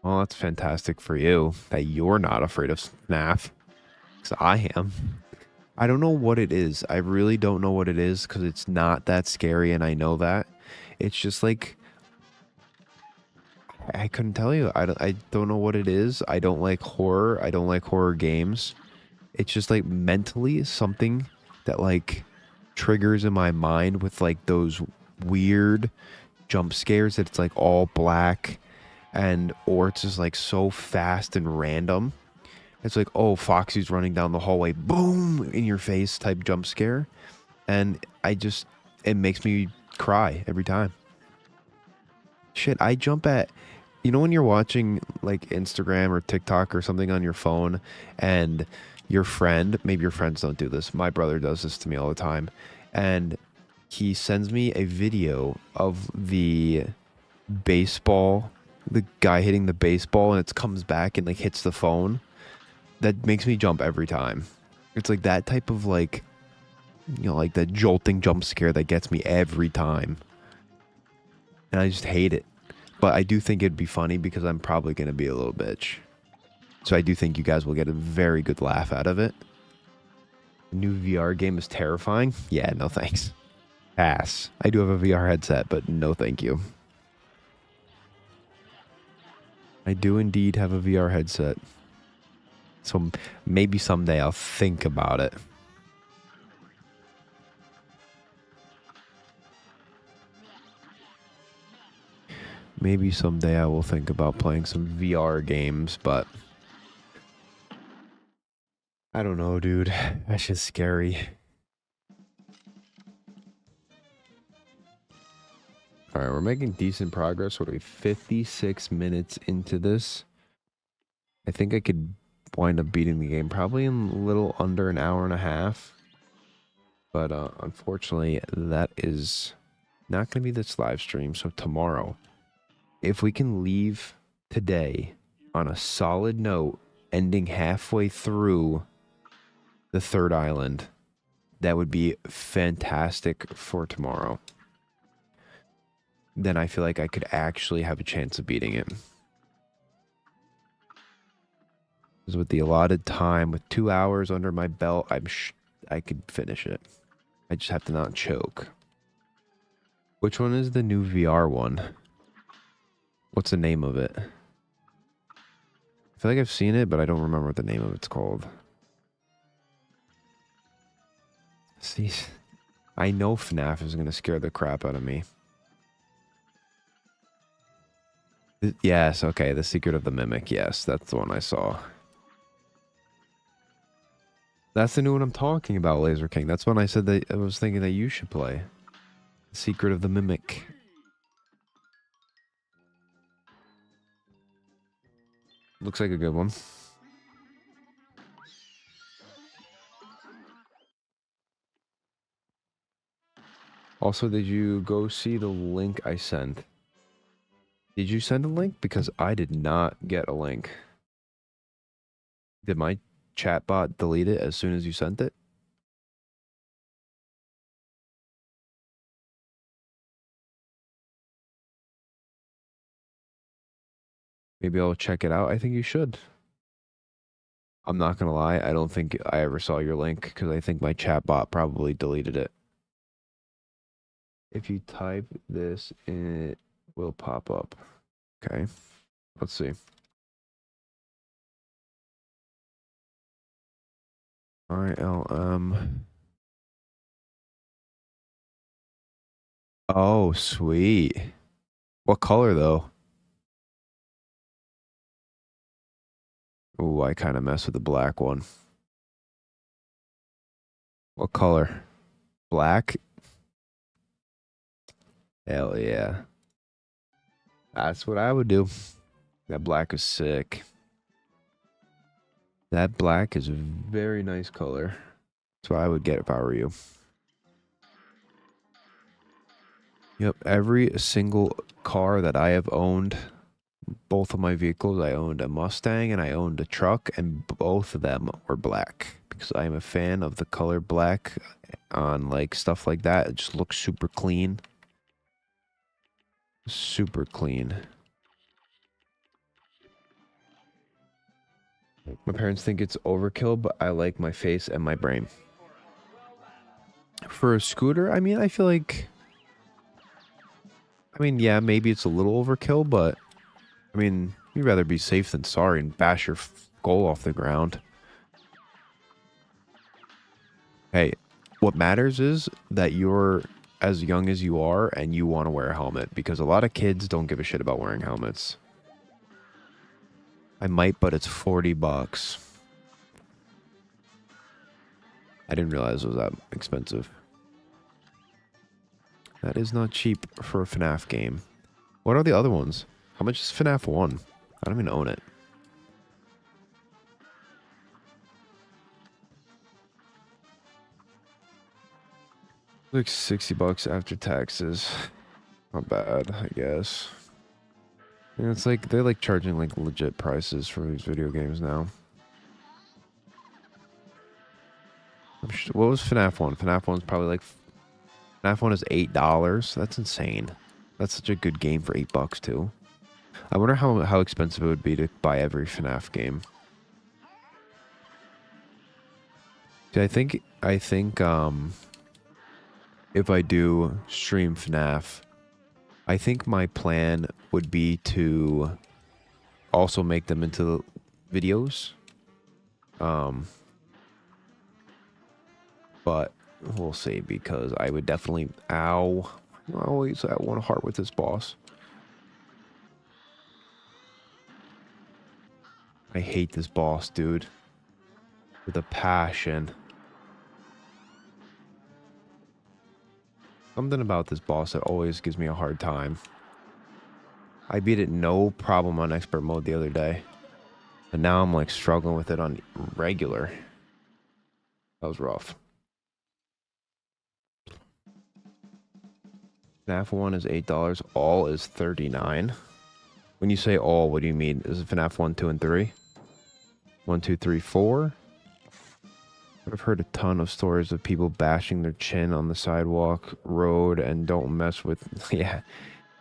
Well, that's fantastic for you that you're not afraid of FNAF, because I am. I don't know what it is. I really don't know what it is, because it's not that scary, and I know that. It's just like, I couldn't tell you. I don't know what it is. I don't like horror. I don't like horror games. It's just like mentally something that like triggers in my mind with like those weird jump scares that it's like all black, and or it's just like so fast and random. It's like, oh, Foxy's running down the hallway, boom, in your face type jump scare. And it makes me cry every time. Shit, I jump at, you know when you're watching like Instagram or TikTok or something on your phone, and your friend, maybe your friends don't do this, my brother does this to me all the time, and he sends me a video of the baseball, the guy hitting the baseball, and it comes back and like hits the phone. That makes me jump every time. It's like that type of like, you know, like that jolting jump scare that gets me every time. And I just hate it. But I do think it'd be funny because I'm probably going to be a little bitch. So I do think you guys will get a very good laugh out of it. The new VR game is terrifying. Yeah, no thanks. Pass. I do have a VR headset, but no thank you. I do indeed have a VR headset. So maybe someday I'll think about it. Maybe someday I will think about playing some VR games, but I don't know, dude. That's just scary. All right, we're making decent progress. What are we, 56 minutes into this? I think I could wind up beating the game probably in a little under an hour and a half. But unfortunately, that is Not going to be this live stream, so tomorrow. If we can leave today on a solid note, ending halfway through the third island, that would be fantastic for tomorrow. Then I feel like I could actually have a chance of beating it. Because with the allotted time, with 2 hours under my belt, I could finish it. I just have to not choke. Which one is the new VR one? What's the name of it? I feel like I've seen it, but I don't remember what the name of it's called. See, I know FNAF is going to scare the crap out of me. Yes, okay, The Secret of the Mimic. Yes, that's the one I saw. That's the new one I'm talking about, Laser King. That's when I said that I was thinking that you should play. The Secret of the Mimic. Looks like a good one. Also, did you go see the link I sent? Did you send a link? Because I did not get a link. Did my chatbot delete it as soon as you sent it? Maybe I'll check it out. I think you should. I'm not gonna lie, I don't think I ever saw your link because I think my chatbot probably deleted it. If you type this in, it will pop up. Okay, let's see. ILM. Oh, sweet. What color though? Ooh, I kind of mess with the black one. What color? Black? Hell yeah. That's what I would do. That black is sick. That black is a very nice color. That's what I would get if I were you. Yep, every single car that I have owned, both of my vehicles, I owned a Mustang and I owned a truck, and both of them were black. Because I am a fan of the color black on like stuff like that. It just looks super clean. Super clean. My parents think it's overkill, but I like my face and my brain. For a scooter, I mean, I feel like... I mean, yeah, maybe it's a little overkill, but... I mean, you'd rather be safe than sorry and bash your skull off the ground. Hey, what matters is that you're as young as you are and you want to wear a helmet. Because a lot of kids don't give a shit about wearing helmets. I might, but it's $40. I didn't realize it was that expensive. That is not cheap for a FNAF game. What are the other ones? How much is FNAF 1? I don't even own it. Like $60 after taxes. Not bad, I guess. And it's like, they're like charging like legit prices for these video games now. What was FNAF 1? FNAF 1's probably like... FNAF 1 is $8. That's insane. That's such a good game for $8 too. I wonder how expensive it would be to buy every FNAF game. See, I think if I do stream FNAF, I think my plan would be to also make them into videos. But we'll see, because I would definitely... Ow. I always want to heart with this boss. I hate this boss, dude. With a passion. Something about this boss that always gives me a hard time. I beat it no problem on expert mode the other day. And now I'm like struggling with it on regular. That was rough. FNAF 1 is $8. All is $39. When you say all, what do you mean? Is it FNAF 1, 2, and 3? 1, 2, 3, 4? I've heard a ton of stories of people bashing their chin on the sidewalk, road, and don't mess with...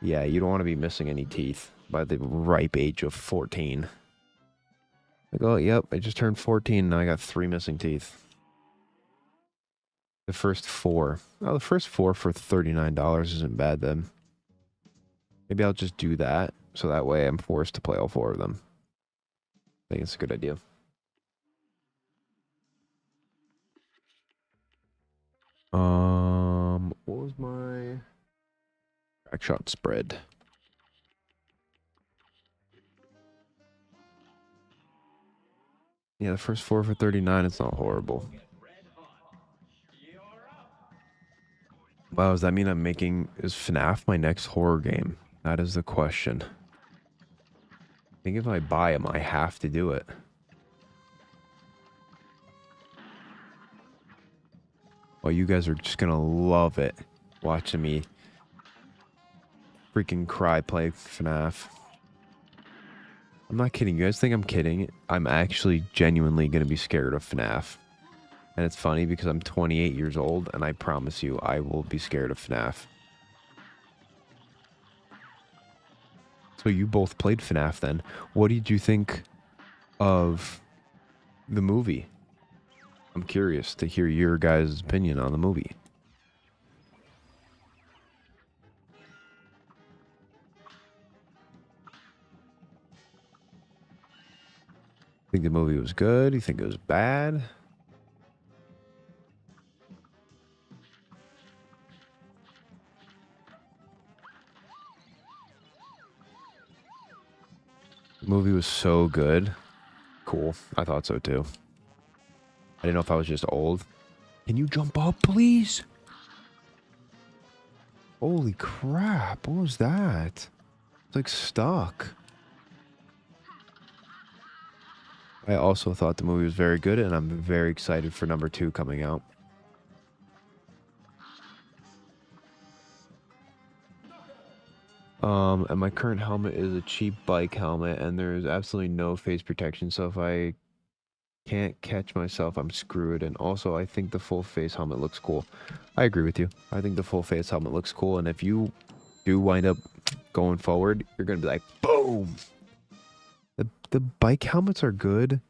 Yeah, you don't want to be missing any teeth by the ripe age of 14. Like, oh, yep, I just turned 14 and I got 3 missing teeth. The first 4. Oh, the first 4 for $39 isn't bad then. Maybe I'll just do that, so that way I'm forced to play all 4 of them. I think it's a good idea. What was my crack shot spread? Yeah, the first 4 for 39, it's not horrible. Wow, does that mean I'm making... Is FNAF my next horror game? That is the question. I think if I buy them, I have to do it. Well, you guys are just gonna love it watching me freaking cry play FNAF. I'm not kidding. You guys think I'm kidding? I'm actually genuinely gonna be scared of FNAF. And it's funny because I'm 28 years old and I promise you I will be scared of FNAF. So you both played FNAF then. What did you think of the movie? I'm curious to hear your guys' opinion on the movie. Think the movie was good? You think it was bad? The movie was so good. Cool. I thought so too. I didn't know if I was just old. Can you jump up, please? Holy crap. What was that? It's like stuck. I also thought the movie was very good, and I'm very excited for number 2 coming out. And my current helmet is a cheap bike helmet, and there's absolutely no face protection, so if I can't catch myself, I'm screwed. And also, I think the full face helmet looks cool. I agree with you. I think the full face helmet looks cool, and if you do wind up going forward, you're gonna be like, boom! The bike helmets are good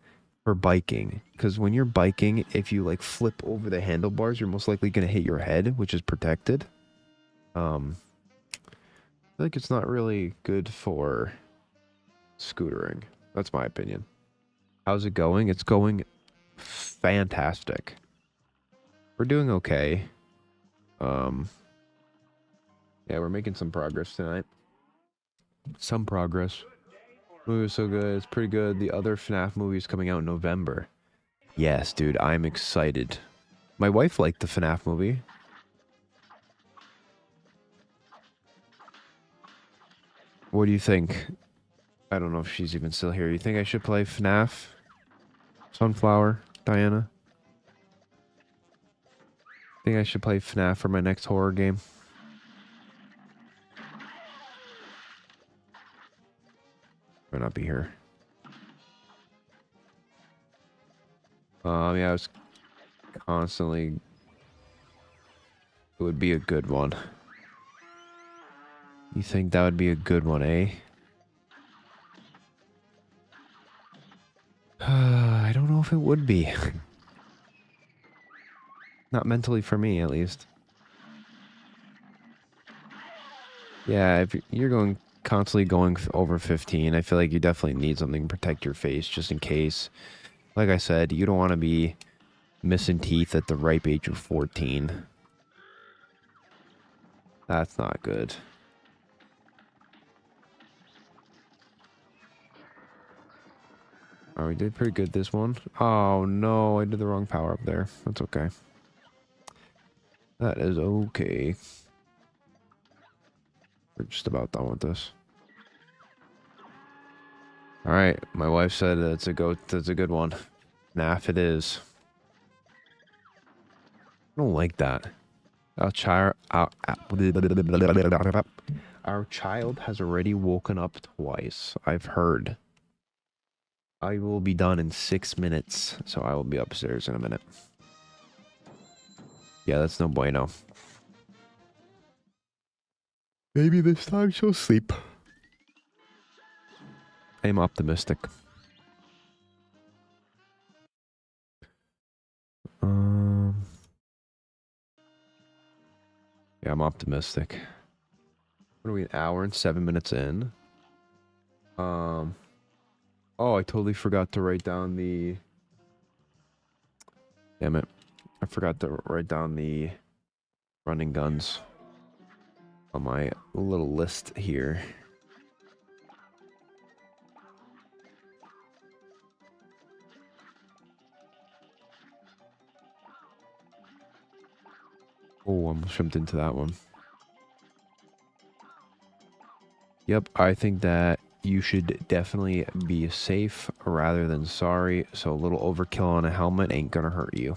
for biking, because when you're biking, if you like flip over the handlebars, you're most likely gonna hit your head, which is protected. I feel like it's not really good for scootering. That's my opinion. How's it going? It's going fantastic. We're doing okay. Yeah, we're making some progress tonight. Some progress. The movie was so good. It's pretty good. The other FNAF movie is coming out in November. Yes, dude, I'm excited. My wife liked the FNAF movie. What do you think? I don't know if she's even still here. You think I should play FNAF? Sunflower, Diana? Think I should play FNAF for my next horror game? Might not be here. Yeah, I was constantly... It would be a good one. You think that would be a good one, eh? I don't know if it would be. Not mentally for me, at least. Yeah, if you're constantly going over 15, I feel like you definitely need something to protect your face, just in case. Like I said, you don't want to be missing teeth at the ripe age of 14. That's not good. Oh, we did pretty good this one. Oh, no, I did the wrong power up there. That's okay. That is okay. We're just about done with this. Alright, my wife said that's a good one. FNAF it is. I don't like that. Our child has already woken up twice. I've heard. I will be done in 6 minutes, so I will be upstairs in a minute. Yeah, that's no bueno. Maybe this time she'll sleep. I am optimistic. Yeah, I'm optimistic. What are we, an hour and 7 minutes in? Oh, I totally forgot to write down the... Damn it. I forgot to write down the running guns on my little list here. Oh, I almost jumped into that one. Yep, I think that you should definitely be safe rather than sorry. So a little overkill on a helmet ain't gonna hurt you.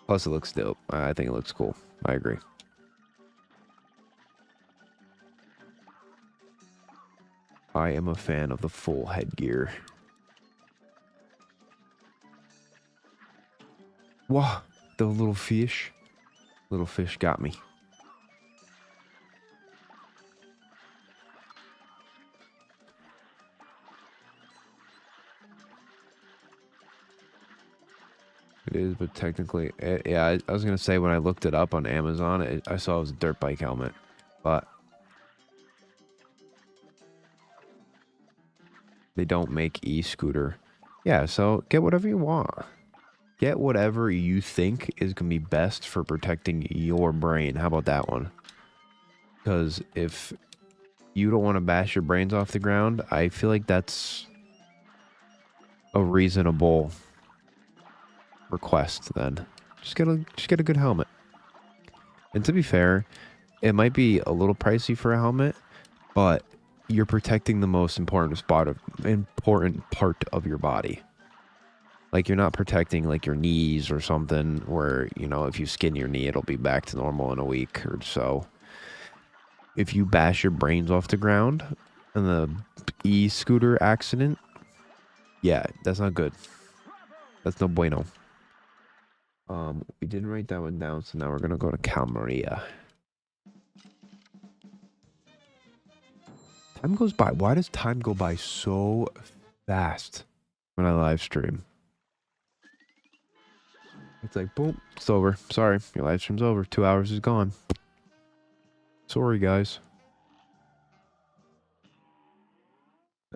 Plus, it looks dope. I think it looks cool. I agree. I am a fan of the full headgear. Wow, the little fish. Little fish got me. It is, but technically, yeah, I was going to say when I looked it up on Amazon, I saw it was a dirt bike helmet. But they don't make e-scooter. Yeah, so get whatever you want. Get whatever you think is going to be best for protecting your brain. How about that one? Because if you don't want to bash your brains off the ground, I feel like that's a reasonable request then. Just get a good helmet. And to be fair, it might be a little pricey for a helmet, but you're protecting the most important part of your body. Like, you're not protecting like your knees or something where, you know, if you skin your knee, it'll be back to normal in a week or so. If you bash your brains off the ground in the e-scooter accident, yeah, that's not good. That's no bueno. We didn't write that one down, so now we're gonna go to Cal Maria. Time goes by. Why does time go by so fast when I live stream? It's like, boom, it's over. Sorry, your live stream's over. 2 hours is gone. Sorry, guys.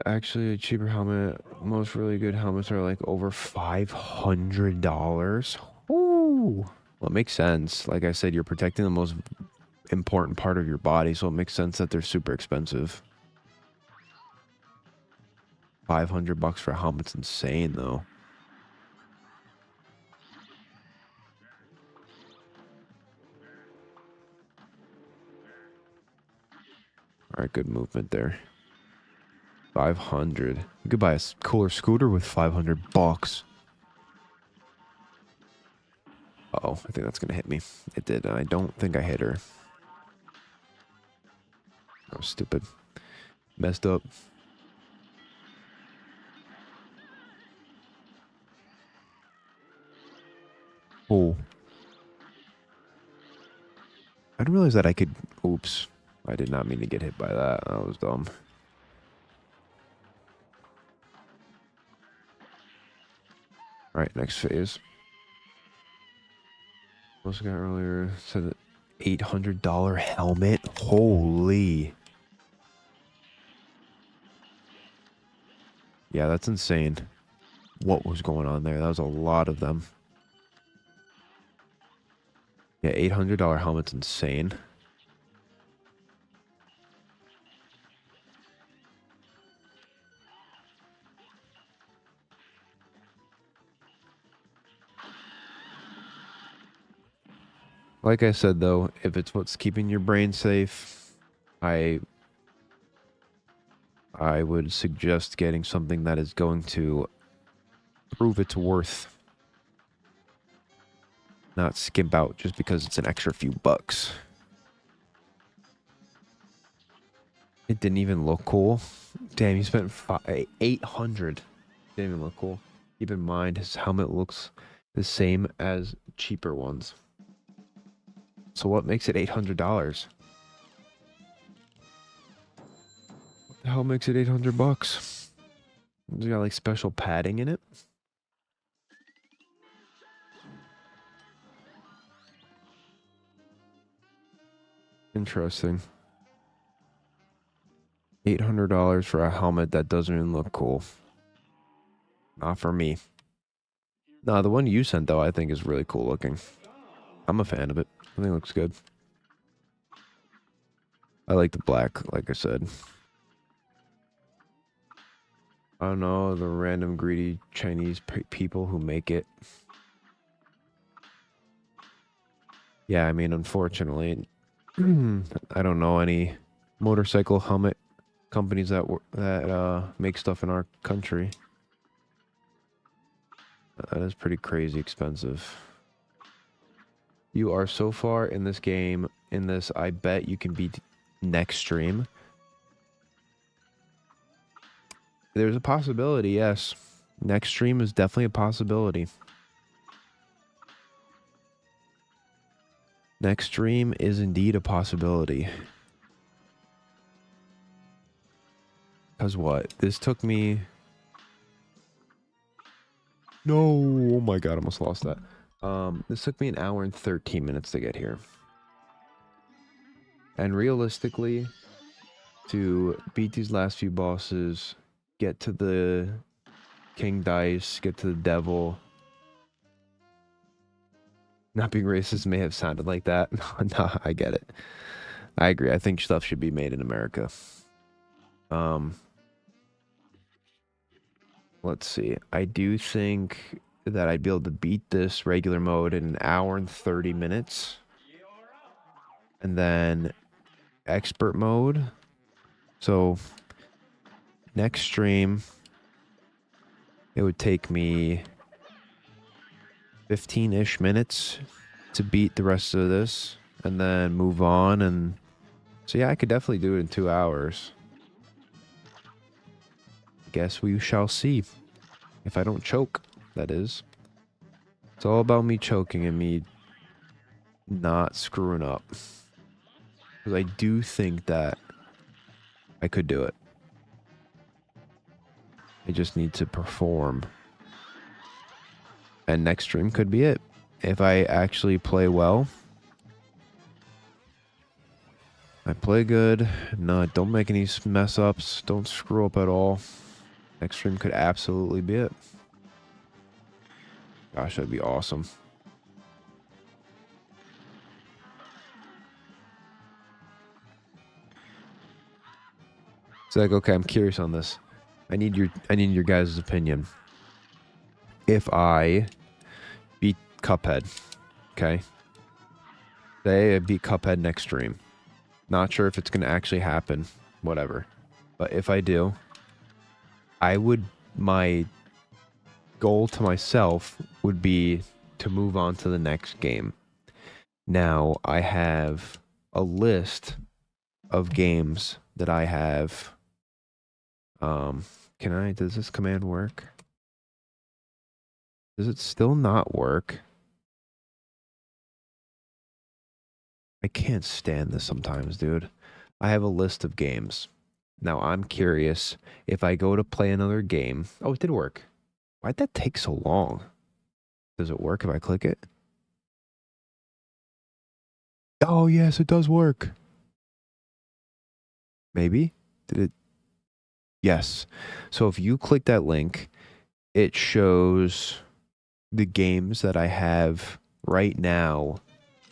Actually, a cheaper helmet. Most really good helmets are like over $500. Ooh. Well, it makes sense. Like I said, you're protecting the most important part of your body, so it makes sense that they're super expensive. $500 for a helmet's insane, though. All right, good movement there. 500. You could buy a cooler scooter with $500. Uh-oh, I think that's gonna hit me. It did, and I don't think I hit her. That was stupid. Messed up. Oh. I didn't realize that I could... Oops. I did not mean to get hit by that. That was dumb. Alright, next phase. Also got earlier, said $800 helmet. Holy. Yeah, that's insane. What was going on there? That was a lot of them. Yeah, $800 helmet's insane. Like I said, though, if it's what's keeping your brain safe, I would suggest getting something that is going to prove its worth. not skimp out just because it's an extra few bucks. It didn't even look cool. Damn, you spent 800. Didn't even look cool. Keep in mind, his helmet looks the same as cheaper ones. So what makes it $800? What the hell makes it 800 bucks? It's got like special padding in it. Interesting. $800 for a helmet that doesn't even look cool. Not for me. No, the one you sent though, I think is really cool looking. I'm a fan of it. I think it looks good. I like the black, like I said. I don't know, the random greedy Chinese people who make it. Yeah, I mean, unfortunately, I don't know any motorcycle helmet companies that make stuff in our country. That is pretty crazy expensive. You are so far in this game. In this, I bet you can beat next stream. There's a possibility, yes. Next stream is definitely a possibility. Next stream is indeed a possibility. Because what? This took me... No! Oh my god, I almost lost that. This took me an hour and 13 minutes to get here. And realistically, to beat these last few bosses, get to the King Dice, get to the Devil... Not being racist may have sounded like that. No, I get it. I agree. I think stuff should be made in America. Let's see. I do think that I'd be able to beat this regular mode in an hour and 30 minutes. And then expert mode. So next stream, it would take me 15-ish minutes to beat the rest of this and then move on. And so yeah, I could definitely do it in 2 hours. Guess we shall see. If I don't choke, that is. It's all about me choking and me not screwing up. Because I do think that I could do it. I just need to perform. And next stream could be it. If I actually play well. I play good. No, don't make any mess ups. Don't screw up at all. Next stream could absolutely be it. Gosh, that'd be awesome. It's like, okay, I'm curious on this. I need your guys' opinion. If I beat Cuphead, okay? Say I beat Cuphead next stream. Not sure if it's gonna actually happen. Whatever. But if I do, my goal to myself would be to move on to the next game. Now, I have a list of games that I have. Does this command work? Does it still not work? I can't stand this sometimes, dude. I have a list of games. Now, I'm curious if I go to play another game. Oh, it did work. Why'd that take so long? Does it work if I click it? Oh, yes, it does work. Maybe? Did it? Yes. So if you click that link, it shows the games that I have right now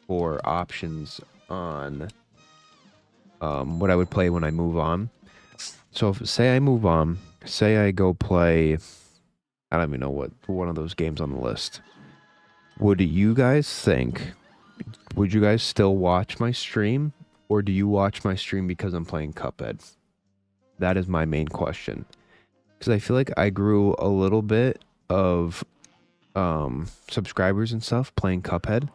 for options on what I would play when I move on. So if, say I move on, say I go play, I don't even know what one of those games on the list. Would you guys still watch my stream, or do you watch my stream because I'm playing Cuphead? That is my main question. Because I feel like I grew a little bit of subscribers and stuff playing Cuphead.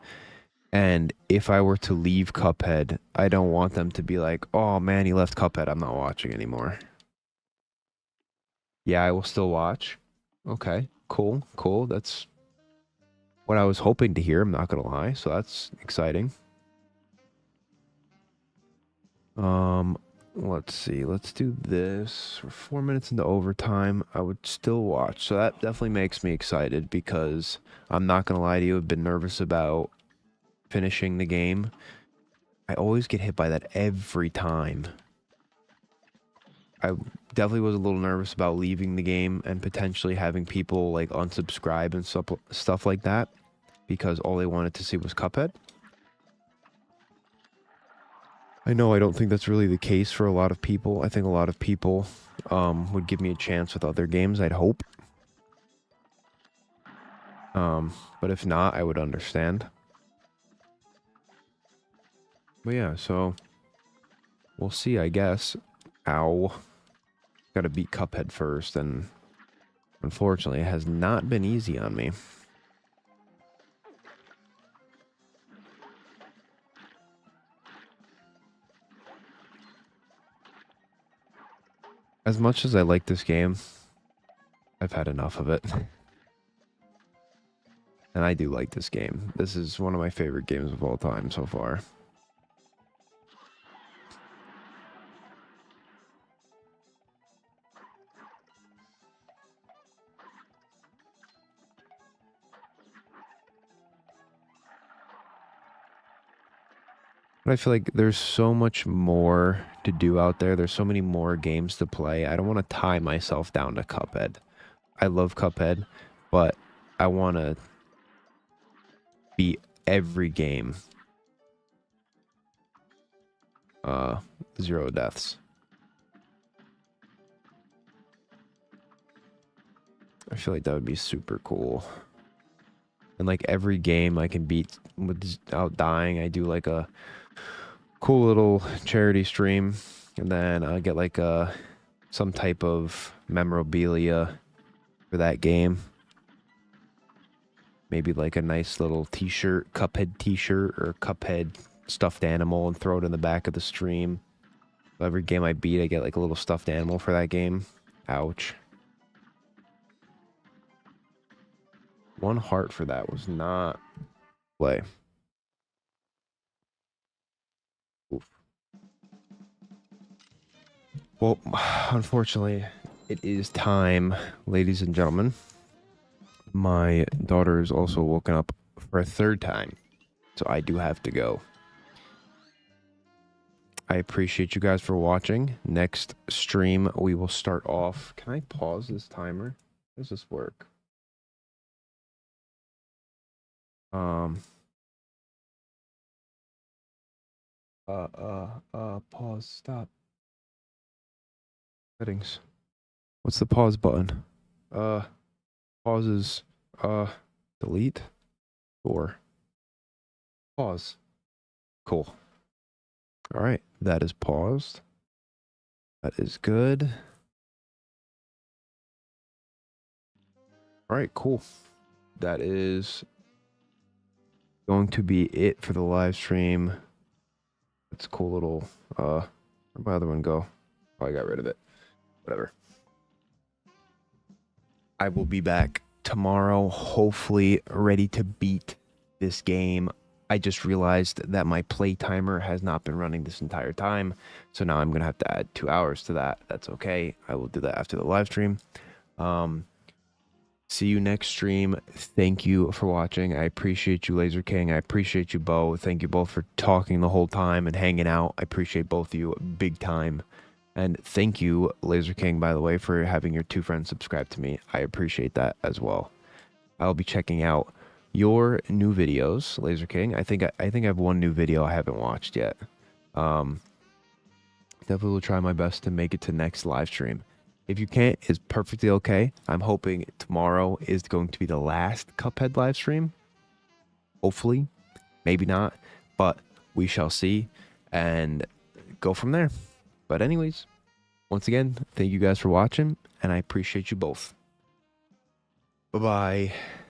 And if I were to leave Cuphead, I don't want them to be like, oh man, he left Cuphead, I'm not watching anymore. Yeah, I will still watch. Okay, cool, cool. That's what I was hoping to hear, I'm not gonna lie. So that's exciting. Um, let's see. Let's do this. We're 4 minutes into overtime. I would still watch. So that definitely makes me excited because I'm not gonna lie to you, I've been nervous about finishing the game. I always get hit by that every time. I definitely was a little nervous about leaving the game and potentially having people like unsubscribe and stuff like that because all they wanted to see was Cuphead. I know I don't think that's really the case for a lot of people. I think a lot of people would give me a chance with other games, I'd hope. But if not, I would understand. But yeah, so we'll see, I guess. Ow. Gotta beat Cuphead first, and unfortunately, it has not been easy on me. As much as I like this game, I've had enough of it. And I do like this game. This is one of my favorite games of all time so far. But I feel like there's so much more to do out there. There's so many more games to play. I don't want to tie myself down to Cuphead. I love Cuphead, but I want to beat every game. Zero deaths. I feel like that would be super cool. And like every game I can beat without dying, I do like a cool little charity stream, and then I get like some type of memorabilia for that game. Maybe like a nice little t-shirt, Cuphead t-shirt or Cuphead stuffed animal, and throw it in the back of the stream. So every game I beat, I get like a little stuffed animal for that game. Ouch. 1 heart for that was not play. Oof. Well, unfortunately, it is time, ladies and gentlemen. My daughter is also woken up for a third time, so I do have to go. I appreciate you guys for watching. Next stream, we will start off. Can I pause this timer? How does this work? Pause, stop. Settings. What's the pause button? Pauses, delete or pause. Cool. All right, that is paused. That is good. All right, cool. That is going to be it for the live stream. It's a cool little, where'd my other one go? Oh, I got rid of it. Whatever. I will be back tomorrow, hopefully ready to beat this game. I just realized that my play timer has not been running this entire time, so now I'm going to have to add 2 hours to that. That's okay. I will do that after the live stream. See you next stream. Thank you for watching. I appreciate you, Laser King. I appreciate you, Bo. Thank you both for talking the whole time and hanging out. I appreciate both of you big time. And thank you, Laser King, by the way, for having your 2 friends subscribe to me. I appreciate that as well. I'll be checking out your new videos, Laser King. I think I have one new video I haven't watched yet. Definitely will try my best to make it to next live stream. If you can't, it's perfectly okay. I'm hoping tomorrow is going to be the last Cuphead live stream. Hopefully, maybe not, but we shall see and go from there. But anyways, once again, thank you guys for watching, and I appreciate you both. Bye-bye.